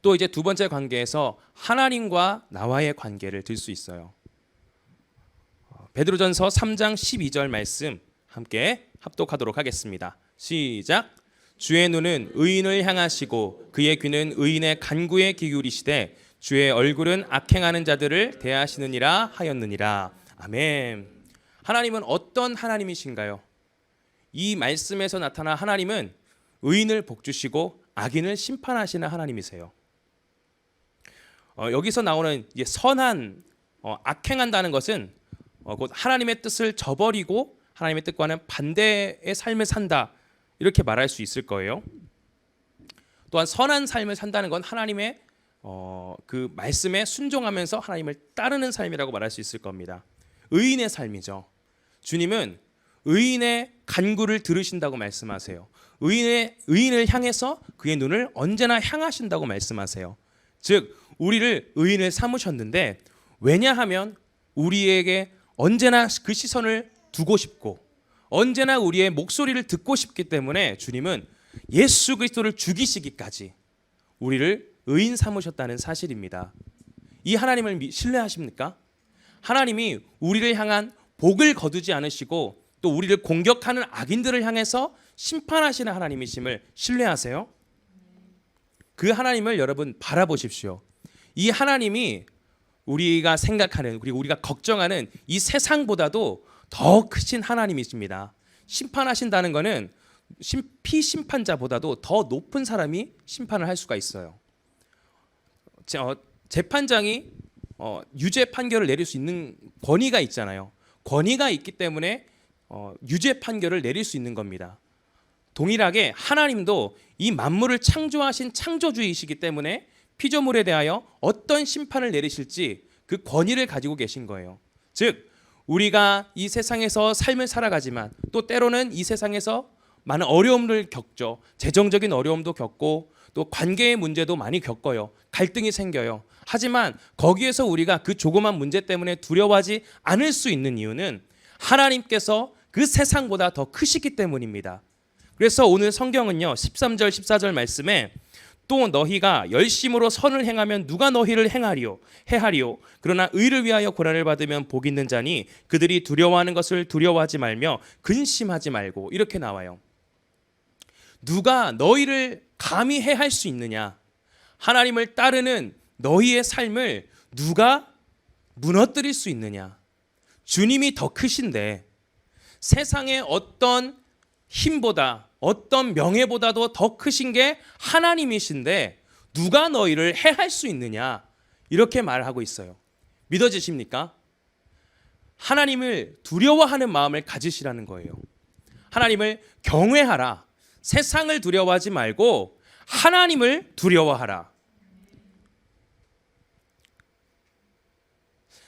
또 이제 두 번째 관계에서 하나님과 나와의 관계를 들 수 있어요. 베드로전서 3장 12절 말씀 함께 합독하도록 하겠습니다. 시작. 주의 눈은 의인을 향하시고 그의 귀는 의인의 간구에 기울이시되 주의 얼굴은 악행하는 자들을 대하시느니라 하였느니라. 아멘. 하나님은 어떤 하나님이신가요? 이 말씀에서 나타난 하나님은 의인을 복주시고 악인을 심판하시는 하나님이세요. 여기서 나오는 이제 선한 악행한다는 것은 곧 하나님의 뜻을 저버리고 하나님의 뜻과는 반대의 삶을 산다, 이렇게 말할 수 있을 거예요. 또한 선한 삶을 산다는 건 하나님의 그 말씀에 순종하면서 하나님을 따르는 삶이라고 말할 수 있을 겁니다. 의인의 삶이죠. 주님은 의인의 간구를 들으신다고 말씀하세요. 의인을 향해서 그의 눈을 언제나 향하신다고 말씀하세요. 즉 우리를 의인을 삼으셨는데, 왜냐하면 우리에게 언제나 그 시선을 두고 싶고 언제나 우리의 목소리를 듣고 싶기 때문에 주님은 예수 그리스도를 죽이시기까지 우리를 의인 삼으셨다는 사실입니다. 이 하나님을 신뢰하십니까? 하나님이 우리를 향한 복을 거두지 않으시고 또 우리를 공격하는 악인들을 향해서 심판하시는 하나님이심을 신뢰하세요? 그 하나님을 여러분 바라보십시오. 이 하나님이 우리가 생각하는, 그리고 우리가 걱정하는 이 세상보다도 더 크신 하나님이십니다. 심판하신다는 것은 피심판자보다도 더 높은 사람이 심판을 할 수가 있어요. 재판장이 유죄 판결을 내릴 수 있는 권위가 있잖아요. 권위가 있기 때문에 유죄 판결을 내릴 수 있는 겁니다. 동일하게 하나님도 이 만물을 창조하신 창조주이시기 때문에 피조물에 대하여 어떤 심판을 내리실지 그 권위를 가지고 계신 거예요. 즉 우리가 이 세상에서 삶을 살아가지만 또 때로는 이 세상에서 많은 어려움을 겪죠. 재정적인 어려움도 겪고 또 관계의 문제도 많이 겪어요. 갈등이 생겨요. 하지만 거기에서 우리가 그 조그만 문제 때문에 두려워하지 않을 수 있는 이유는 하나님께서 그 세상보다 더 크시기 때문입니다. 그래서 오늘 성경은요 13절 14절 말씀에 또 너희가 열심으로 선을 행하면 누가 너희를 해하리요. 그러나 의를 위하여 고난을 받으면 복 있는 자니 그들이 두려워하는 것을 두려워하지 말며 근심하지 말고, 이렇게 나와요. 누가 너희를 감히 해할 수 있느냐? 하나님을 따르는 너희의 삶을 누가 무너뜨릴 수 있느냐? 주님이 더 크신데 세상의 어떤 힘보다 어떤 명예보다도 더 크신 게 하나님이신데 누가 너희를 해할 수 있느냐? 이렇게 말하고 있어요. 믿어지십니까? 하나님을 두려워하는 마음을 가지시라는 거예요. 하나님을 경외하라. 세상을 두려워하지 말고 하나님을 두려워하라.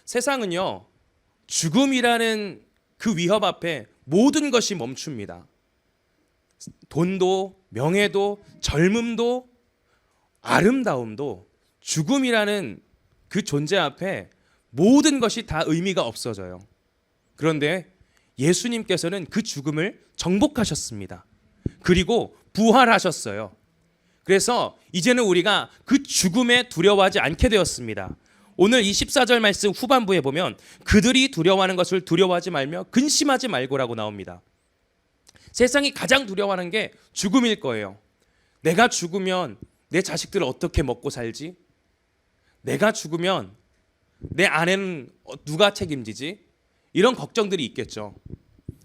세상은요 죽음이라는 그 위협 앞에 모든 것이 멈춥니다. 돈도 명예도 젊음도 아름다움도 죽음이라는 그 존재 앞에 모든 것이 다 의미가 없어져요. 그런데 예수님께서는 그 죽음을 정복하셨습니다. 그리고 부활하셨어요. 그래서 이제는 우리가 그 죽음에 두려워하지 않게 되었습니다. 오늘 이 14절 말씀 후반부에 보면 그들이 두려워하는 것을 두려워하지 말며 근심하지 말고라고 나옵니다. 세상이 가장 두려워하는 게 죽음일 거예요. 내가 죽으면 내 자식들을 어떻게 먹고 살지? 내가 죽으면 내 아내는 누가 책임지지? 이런 걱정들이 있겠죠.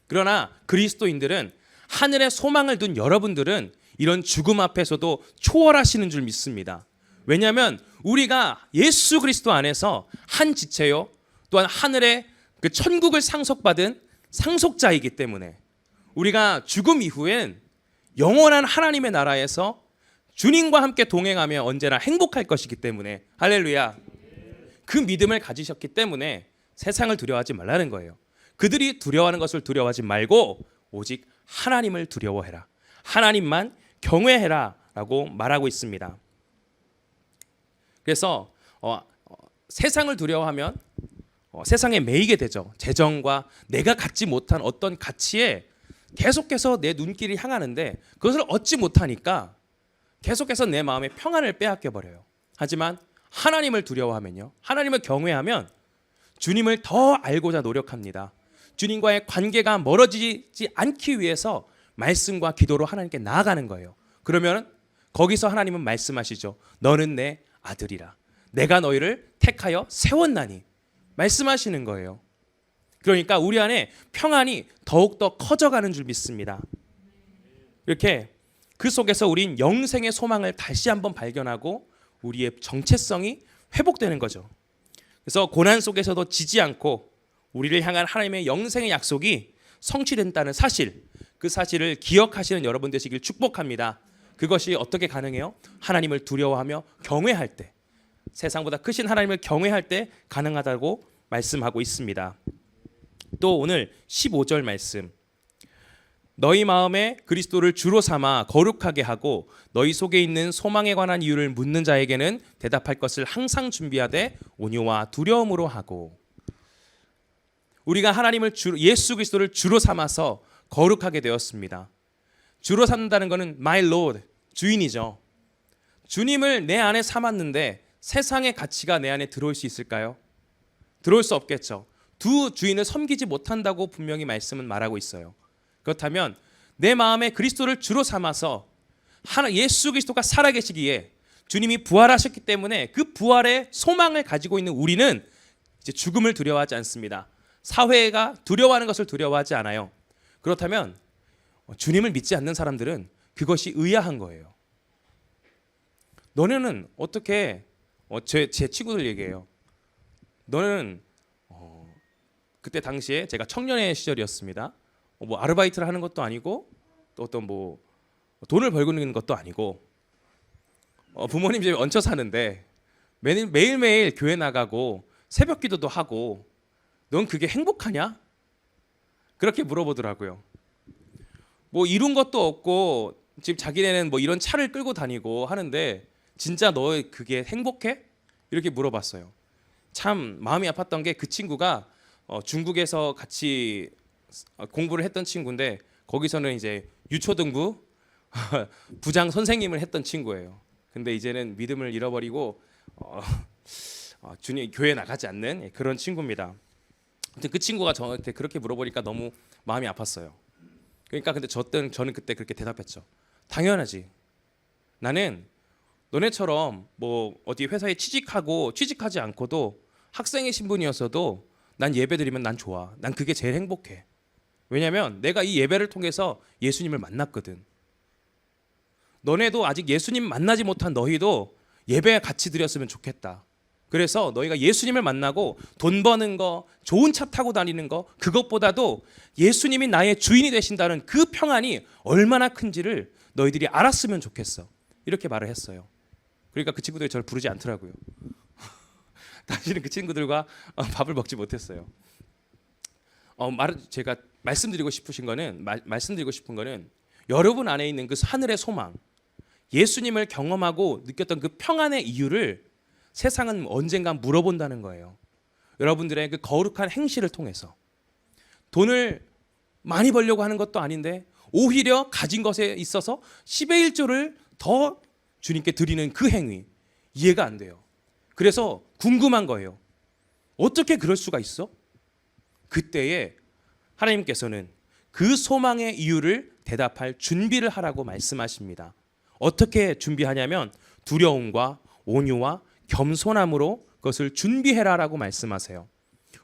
그러나 그리스도인들은, 하늘에 소망을 둔 여러분들은 이런 죽음 앞에서도 초월하시는 줄 믿습니다. 왜냐하면 우리가 예수 그리스도 안에서 한 지체요, 또한 하늘의 그 천국을 상속받은 상속자이기 때문에 우리가 죽음 이후엔 영원한 하나님의 나라에서 주님과 함께 동행하며 언제나 행복할 것이기 때문에, 할렐루야, 그 믿음을 가지셨기 때문에 세상을 두려워하지 말라는 거예요. 그들이 두려워하는 것을 두려워하지 말고 오직 하나님을 두려워해라, 하나님만 경외해라 라고 말하고 있습니다. 그래서 세상을 두려워하면 세상에 매이게 되죠. 재정과 내가 갖지 못한 어떤 가치에 계속해서 내 눈길이 향하는데 그것을 얻지 못하니까 계속해서 내 마음의 평안을 빼앗겨 버려요. 하지만 하나님을 두려워하면요, 하나님을 경외하면 주님을 더 알고자 노력합니다. 주님과의 관계가 멀어지지 않기 위해서 말씀과 기도로 하나님께 나아가는 거예요. 그러면 거기서 하나님은 말씀하시죠. 너는 내 아들이라, 내가 너희를 택하여 세웠나니, 말씀하시는 거예요. 그러니까 우리 안에 평안이 더욱더 커져가는 줄 믿습니다. 이렇게 그 속에서 우린 영생의 소망을 다시 한번 발견하고 우리의 정체성이 회복되는 거죠. 그래서 고난 속에서도 지지 않고 우리를 향한 하나님의 영생의 약속이 성취된다는 사실, 그 사실을 기억하시는 여러분 되시길 축복합니다. 그것이 어떻게 가능해요? 하나님을 두려워하며 경외할 때, 세상보다 크신 하나님을 경외할 때 가능하다고 말씀하고 있습니다. 또 오늘 15절 말씀, 너희 마음에 그리스도를 주로 삼아 거룩하게 하고 너희 속에 있는 소망에 관한 이유를 묻는 자에게는 대답할 것을 항상 준비하되 온유와 두려움으로 하고. 우리가 하나님을 예수 그리스도를 주로 삼아서 거룩하게 되었습니다. 주로 삼는다는 것은 my Lord, 주인이죠. 주님을 내 안에 삼았는데 세상의 가치가 내 안에 들어올 수 있을까요? 들어올 수 없겠죠. 두 주인을 섬기지 못한다고 분명히 말씀은 말하고 있어요. 그렇다면 내 마음에 그리스도를 주로 삼아서 예수 그리스도가 살아계시기에 주님이 부활하셨기 때문에 그 부활의 소망을 가지고 있는 우리는 이제 죽음을 두려워하지 않습니다. 사회가 두려워하는 것을 두려워하지 않아요. 그렇다면 주님을 믿지 않는 사람들은 그것이 의아한 거예요. 너네는 어떻게, 제 친구들 얘기해요. 너는 그때 당시에 제가 청년의 시절이었습니다. 뭐 아르바이트를 하는 것도 아니고 또 어떤 뭐 돈을 벌고 있는 것도 아니고 부모님 집에 얹혀 사는데 매일매일 교회 나가고 새벽 기도도 하고 넌 그게 행복하냐? 그렇게 물어보더라고요. 뭐 이룬 것도 없고 지금 자기네는 뭐 이런 차를 끌고 다니고 하는데 진짜 너 그게 행복해? 이렇게 물어봤어요. 참 마음이 아팠던 게 그 친구가 중국에서 같이 공부를 했던 친구인데 거기서는 이제 유초등부 부장 선생님을 했던 친구예요. 근데 이제는 믿음을 잃어버리고 주님 교회 나가지 않는 그런 친구입니다. 근데 그 친구가 저한테 그렇게 물어보니까 너무 마음이 아팠어요. 그러니까 근데 저는 그때 그렇게 대답했죠. 당연하지. 나는 너네처럼 뭐 어디 회사에 취직하지 않고도 학생의 신분이었어도 난 예배드리면 난 좋아. 난 그게 제일 행복해. 왜냐하면 내가 이 예배를 통해서 예수님을 만났거든. 너네도 아직 예수님 만나지 못한 너희도 예배에 같이 드렸으면 좋겠다. 그래서 너희가 예수님을 만나고 돈 버는 거, 좋은 차 타고 다니는 거, 그것보다도 예수님이 나의 주인이 되신다는 그 평안이 얼마나 큰지를 너희들이 알았으면 좋겠어. 이렇게 말을 했어요. 그러니까 그 친구들이 저를 부르지 않더라고요. 다시는 그 친구들과 밥을 먹지 못했어요. 제가 말씀드리고 싶은 거는 여러분 안에 있는 그 하늘의 소망, 예수님을 경험하고 느꼈던 그 평안의 이유를 세상은 언젠가 물어본다는 거예요. 여러분들의 그 거룩한 행실을 통해서 돈을 많이 벌려고 하는 것도 아닌데 오히려 가진 것에 있어서 10의 1조를 더 주님께 드리는 그 행위, 이해가 안 돼요. 그래서 궁금한 거예요. 어떻게 그럴 수가 있어? 그때에 하나님께서는 그 소망의 이유를 대답할 준비를 하라고 말씀하십니다. 어떻게 준비하냐면 두려움과 온유와 겸손함으로 그것을 준비해라라고 말씀하세요.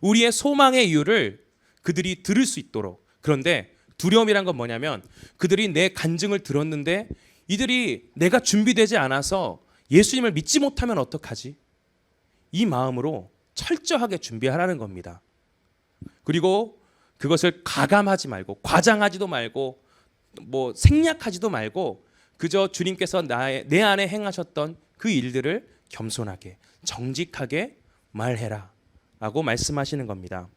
우리의 소망의 이유를 그들이 들을 수 있도록. 그런데 두려움이란 건 뭐냐면 그들이 내 간증을 들었는데 이들이 내가 준비되지 않아서 예수님을 믿지 못하면 어떡하지? 이 마음으로 철저하게 준비하라는 겁니다. 그리고 그것을 가감하지 말고 과장하지도 말고 뭐 생략하지도 말고 그저 주님께서 내 안에 행하셨던 그 일들을 겸손하게 정직하게 말해라 라고 말씀하시는 겁니다.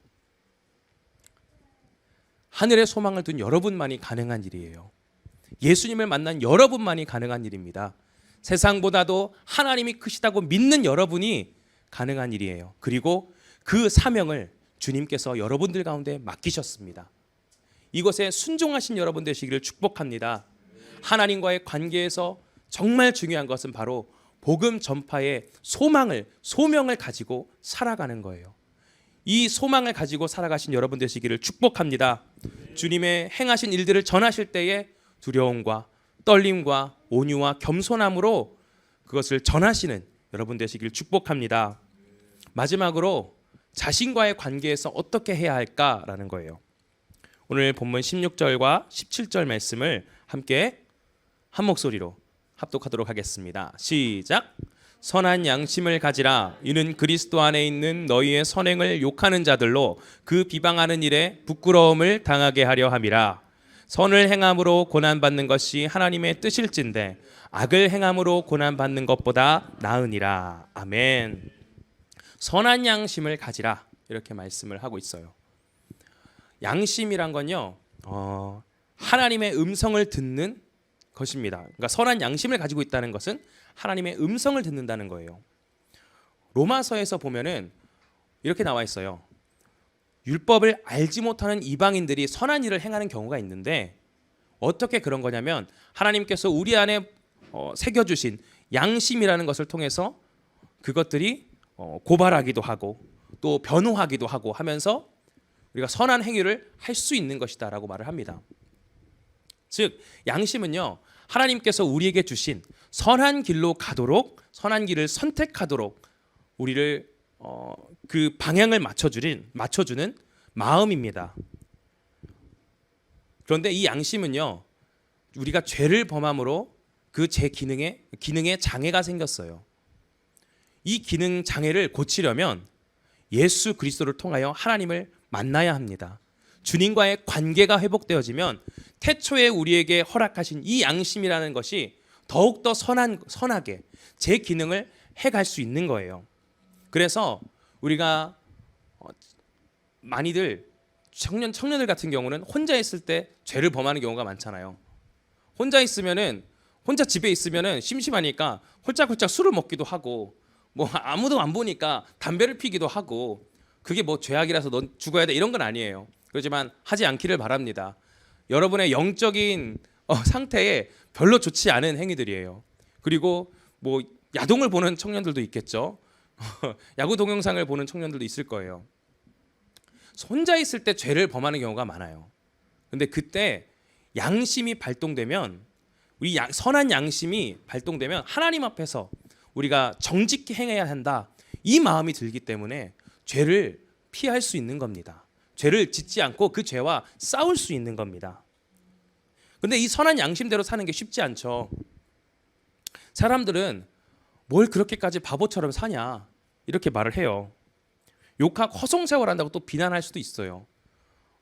하늘의 소망을 둔 여러분만이 가능한 일이에요. 예수님을 만난 여러분만이 가능한 일입니다. 세상보다도 하나님이 크시다고 믿는 여러분이 가능한 일이에요. 그리고 그 사명을 주님께서 여러분들 가운데 맡기셨습니다. 이것에 순종하신 여러분 되시기를 축복합니다. 하나님과의 관계에서 정말 중요한 것은 바로 복음 전파의 소명을 가지고 살아가는 거예요. 이 소망을 가지고 살아가신 여러분 되시기를 축복합니다. 주님의 행하신 일들을 전하실 때에 두려움과 떨림과 온유와 겸손함으로 그것을 전하시는 여러분 되시기를 축복합니다. 마지막으로 자신과의 관계에서 어떻게 해야 할까라는 거예요. 오늘 본문 16절과 17절 말씀을 함께 한 목소리로 합독하도록 하겠습니다. 시작. 선한 양심을 가지라. 이는 그리스도 안에 있는 너희의 선행을 욕하는 자들로 그 비방하는 일에 부끄러움을 당하게 하려 함이라. 선을 행함으로 고난받는 것이 하나님의 뜻일진데 악을 행함으로 고난받는 것보다 나으니라. 아멘. 선한 양심을 가지라 이렇게 말씀을 하고 있어요. 양심이란 건요 하나님의 음성을 듣는 것입니다. 그러니까 선한 양심을 가지고 있다는 것은 하나님의 음성을 듣는다는 거예요. 로마서에서 보면은 이렇게 나와 있어요. 율법을 알지 못하는 이방인들이 선한 일을 행하는 경우가 있는데 어떻게 그런 거냐면 하나님께서 우리 안에 새겨주신 양심이라는 것을 통해서 그것들이 고발하기도 하고 또 변호하기도 하고 하면서 우리가 선한 행위를 할 수 있는 것이다라고 말을 합니다. 즉 양심은요 하나님께서 우리에게 주신 선한 길로 가도록 선한 길을 선택하도록 우리를 그 방향을 맞춰주는 마음입니다. 그런데 이 양심은요 우리가 죄를 범함으로 그 제 기능에 장애가 생겼어요. 이 기능 장애를 고치려면 예수 그리스도를 통하여 하나님을 만나야 합니다. 주님과의 관계가 회복되어지면 태초에 우리에게 허락하신 이 양심이라는 것이 더욱더 선하게 제 기능을 해갈 수 있는 거예요. 그래서 우리가 많이들 청년들 같은 경우는 혼자 있을 때 죄를 범하는 경우가 많잖아요. 혼자 집에 있으면은 심심하니까 홀짝홀짝 술을 먹기도 하고 뭐 아무도 안 보니까 담배를 피기도 하고 그게 뭐 죄악이라서 넌 죽어야 돼 이런 건 아니에요. 그렇지만 하지 않기를 바랍니다. 여러분의 영적인 상태에 별로 좋지 않은 행위들이에요. 그리고 뭐 야동을 보는 청년들도 있겠죠. 야구 동영상을 보는 청년들도 있을 거예요. 혼자 있을 때 죄를 범하는 경우가 많아요. 근데 그때 양심이 발동되면 우리 선한 양심이 발동되면 하나님 앞에서 우리가 정직히 행해야 한다. 이 마음이 들기 때문에 죄를 피할 수 있는 겁니다. 죄를 짓지 않고 그 죄와 싸울 수 있는 겁니다. 근데 이 선한 양심대로 사는 게 쉽지 않죠. 사람들은 뭘 그렇게까지 바보처럼 사냐 이렇게 말을 해요. 욕하고 허송세월한다고 또 비난할 수도 있어요.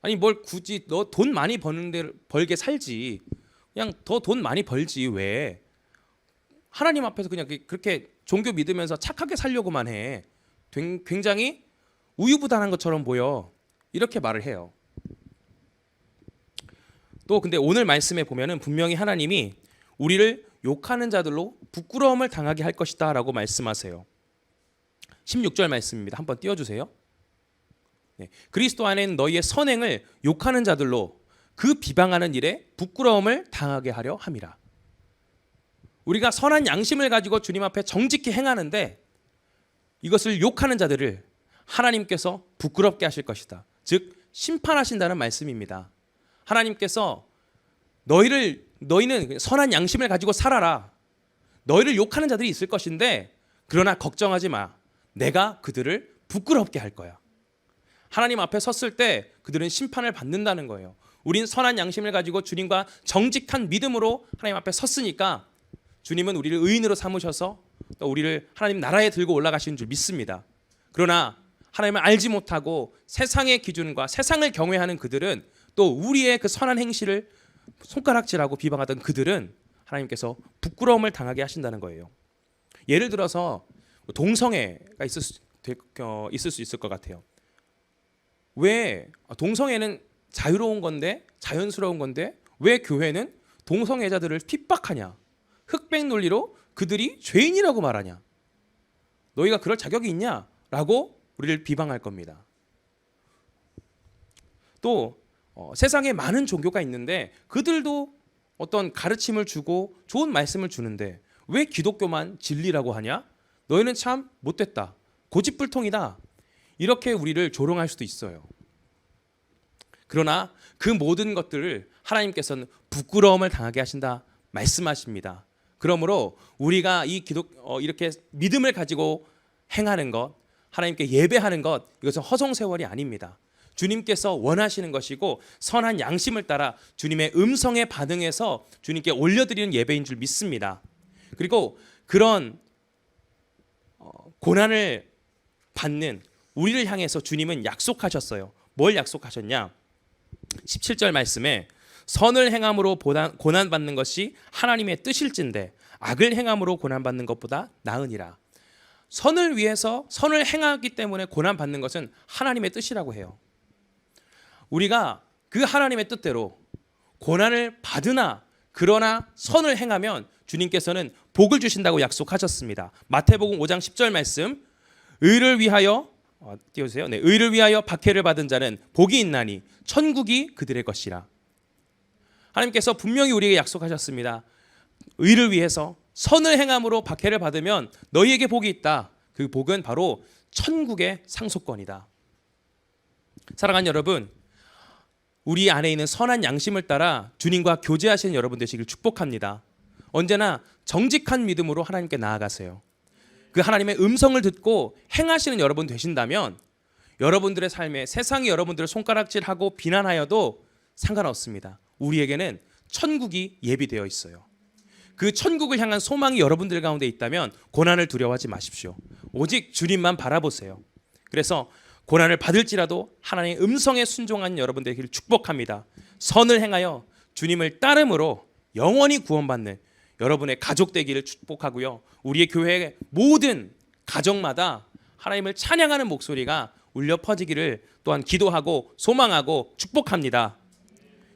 아니 뭘 굳이 너 돈 많이 벌게 살지 그냥 더 돈 많이 벌지 왜 하나님 앞에서 그냥 그렇게 종교 믿으면서 착하게 살려고만 해. 굉장히 우유부단한 것처럼 보여. 이렇게 말을 해요. 또 근데 오늘 말씀에 보면은 분명히 하나님이 우리를 욕하는 자들로 부끄러움을 당하게 할 것이다 라고 말씀하세요. 16절 말씀입니다. 한번 띄워주세요. 네. 그리스도 안에 있는 너희의 선행을 욕하는 자들로 그 비방하는 일에 부끄러움을 당하게 하려 함이라. 우리가 선한 양심을 가지고 주님 앞에 정직히 행하는데 이것을 욕하는 자들을 하나님께서 부끄럽게 하실 것이다. 즉 심판하신다는 말씀입니다. 하나님께서 너희는 선한 양심을 가지고 살아라. 너희를 욕하는 자들이 있을 것인데 그러나 걱정하지 마. 내가 그들을 부끄럽게 할 거야. 하나님 앞에 섰을 때 그들은 심판을 받는다는 거예요. 우린 선한 양심을 가지고 주님과 정직한 믿음으로 하나님 앞에 섰으니까 주님은 우리를 의인으로 삼으셔서 또 우리를 하나님 나라에 들고 올라가시는 줄 믿습니다. 그러나 하나님을 알지 못하고 세상의 기준과 세상을 경외하는 그들은 또 우리의 그 선한 행실을 손가락질하고 비방하던 그들은 하나님께서 부끄러움을 당하게 하신다는 거예요. 예를 들어서 동성애가 있을 수 있을 것 같아요. 왜 동성애는 자유로운 건데 자연스러운 건데 왜 교회는 동성애자들을 핍박하냐? 흑백 논리로 그들이 죄인이라고 말하냐? 너희가 그럴 자격이 있냐? 라고 우리를 비방할 겁니다. 또 세상에 많은 종교가 있는데 그들도 어떤 가르침을 주고 좋은 말씀을 주는데 왜 기독교만 진리라고 하냐? 너희는 참 못됐다. 고집불통이다. 이렇게 우리를 조롱할 수도 있어요. 그러나 그 모든 것들을 하나님께서는 부끄러움을 당하게 하신다 말씀하십니다. 그러므로 우리가 이렇게 믿음을 가지고 행하는 것, 하나님께 예배하는 것, 이것은 허송세월이 아닙니다. 주님께서 원하시는 것이고 선한 양심을 따라 주님의 음성에 반응해서 주님께 올려드리는 예배인 줄 믿습니다. 그리고 그런 고난을 받는 우리를 향해서 주님은 약속하셨어요. 뭘 약속하셨냐? 17절 말씀에 선을 행함으로 고난받는 것이 하나님의 뜻일진데 악을 행함으로 고난받는 것보다 나으니라. 선을 위해서 선을 행하기 때문에 고난받는 것은 하나님의 뜻이라고 해요. 우리가 그 하나님의 뜻대로 고난을 받으나 그러나 선을 행하면 주님께서는 복을 주신다고 약속하셨습니다. 마태복음 5장 10절 말씀, 의를 위하여 띄워주세요. 네, 의를 위하여 박해를 받은 자는 복이 있나니 천국이 그들의 것이라. 하나님께서 분명히 우리에게 약속하셨습니다. 의를 위해서 선을 행함으로 박해를 받으면 너희에게 복이 있다. 그 복은 바로 천국의 상속권이다. 사랑하는 여러분, 우리 안에 있는 선한 양심을 따라 주님과 교제하시는 여러분 되시길 축복합니다. 언제나 정직한 믿음으로 하나님께 나아가세요. 그 하나님의 음성을 듣고 행하시는 여러분 되신다면 여러분들의 삶에 세상이 여러분들을 손가락질하고 비난하여도 상관없습니다. 우리에게는 천국이 예비되어 있어요. 그 천국을 향한 소망이 여러분들 가운데 있다면 고난을 두려워하지 마십시오. 오직 주님만 바라보세요. 그래서 고난을 받을지라도 하나님의 음성에 순종한 여러분 되기를 축복합니다. 선을 행하여 주님을 따름으로 영원히 구원받는 여러분의 가족 되기를 축복하고요. 우리의 교회의 모든 가정마다 하나님을 찬양하는 목소리가 울려 퍼지기를 또한 기도하고 소망하고 축복합니다.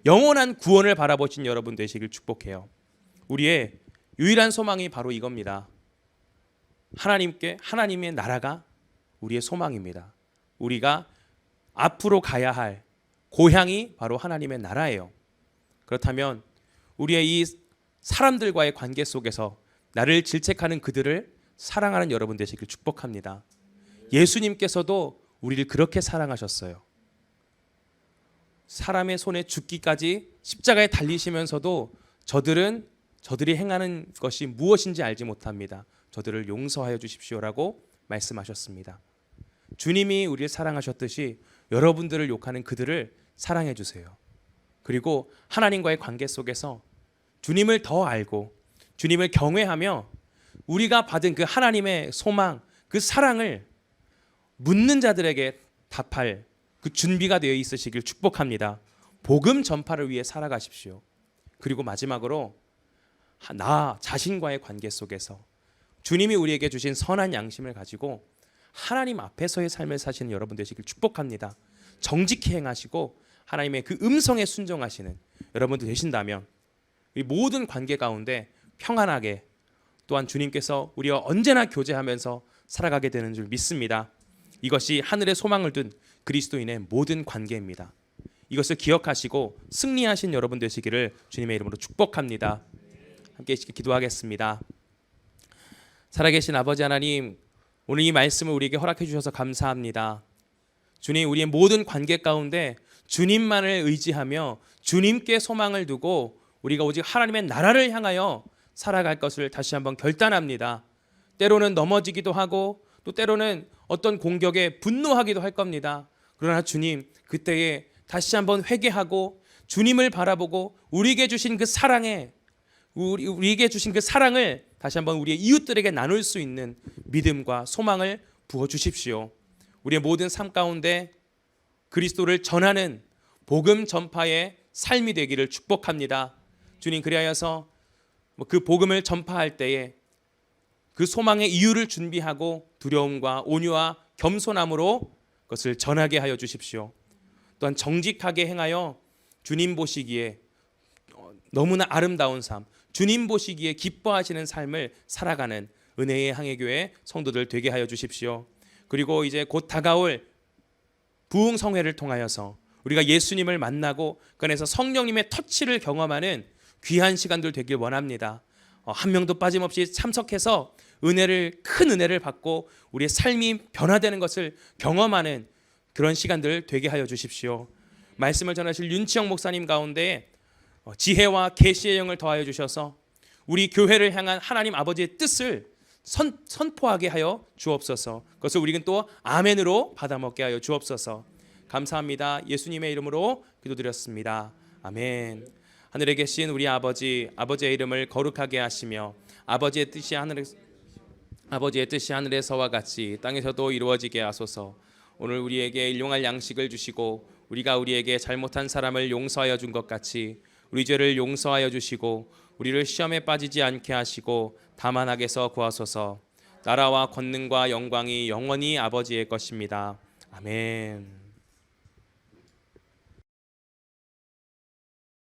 영원한 구원을 바라보신 여러분 되시길 축복해요. 우리의 유일한 소망이 바로 이겁니다. 하나님의 나라가 우리의 소망입니다. 우리가 앞으로 가야 할 고향이 바로 하나님의 나라예요. 그렇다면 우리의 이 사람들과의 관계 속에서 나를 질책하는 그들을 사랑하는 여러분 되시길 축복합니다. 예수님께서도 우리를 그렇게 사랑하셨어요. 사람의 손에 죽기까지 십자가에 달리시면서도 저들이 행하는 것이 무엇인지 알지 못합니다. 저들을 용서하여 주십시오라고 말씀하셨습니다. 주님이 우리를 사랑하셨듯이 여러분들을 욕하는 그들을 사랑해 주세요. 그리고 하나님과의 관계 속에서 주님을 더 알고 주님을 경외하며 우리가 받은 그 하나님의 소망, 그 사랑을 묻는 자들에게 답할 그 준비가 되어 있으시길 축복합니다. 복음 전파를 위해 살아가십시오. 그리고 마지막으로 나 자신과의 관계 속에서 주님이 우리에게 주신 선한 양심을 가지고 하나님 앞에서의 삶을 사시는 여러분 되시길 축복합니다. 정직히 행하시고 하나님의 그 음성에 순종하시는 여러분들 되신다면 이 모든 관계 가운데 평안하게 또한 주님께서 우리와 언제나 교제하면서 살아가게 되는 줄 믿습니다. 이것이 하늘의 소망을 둔 그리스도인의 모든 관계입니다. 이것을 기억하시고 승리하신 여러분 되시기를 주님의 이름으로 축복합니다. 함께 기도하겠습니다. 살아계신 아버지 하나님, 오늘 이 말씀을 우리에게 허락해 주셔서 감사합니다. 주님, 우리의 모든 관계 가운데 주님만을 의지하며 주님께 소망을 두고 우리가 오직 하나님의 나라를 향하여 살아갈 것을 다시 한번 결단합니다. 때로는 넘어지기도 하고 또 때로는 어떤 공격에 분노하기도 할 겁니다. 그러나 주님, 그때에 다시 한번 회개하고 주님을 바라보고 우리에게 주신 그 사랑을 다시 한번 우리의 이웃들에게 나눌 수 있는 믿음과 소망을 부어 주십시오. 우리의 모든 삶 가운데 그리스도를 전하는 복음 전파의 삶이 되기를 축복합니다. 주님, 그리하여서 그 복음을 전파할 때에 그 소망의 이유를 준비하고 두려움과 온유와 겸손함으로 그것을 전하게 하여 주십시오. 또한 정직하게 행하여 주님 보시기에 너무나 아름다운 삶, 주님 보시기에 기뻐하시는 삶을 살아가는 은혜의 항해교회 성도들 되게 하여 주십시오. 그리고 이제 곧 다가올 부흥성회를 통하여서 우리가 예수님을 만나고 그 안에서 성령님의 터치를 경험하는 귀한 시간들 되길 원합니다. 한 명도 빠짐없이 참석해서 큰 은혜를 받고 우리의 삶이 변화되는 것을 경험하는 그런 시간들 되게 하여 주십시오. 말씀을 전하실 윤치영 목사님 가운데 지혜와 계시의 영을 더하여 주셔서 우리 교회를 향한 하나님 아버지의 뜻을 선포하게 하여 주옵소서. 그것을 우리는 또 아멘으로 받아먹게 하여 주옵소서. 감사합니다. 예수님의 이름으로 기도드렸습니다. 아멘. 하늘에 계신 우리 아버지의 이름을 거룩하게 하시며 아버지의 뜻이 하늘에서와 같이 땅에서도 이루어지게 하소서. 오늘 우리에게 일용할 양식을 주시고 우리가 우리에게 잘못한 사람을 용서하여 준 것 같이 우리 죄를 용서하여 주시고 우리를 시험에 빠지지 않게 하시고 다만 악에서 구하소서. 나라와 권능과 영광이 영원히 아버지의 것입니다. 아멘.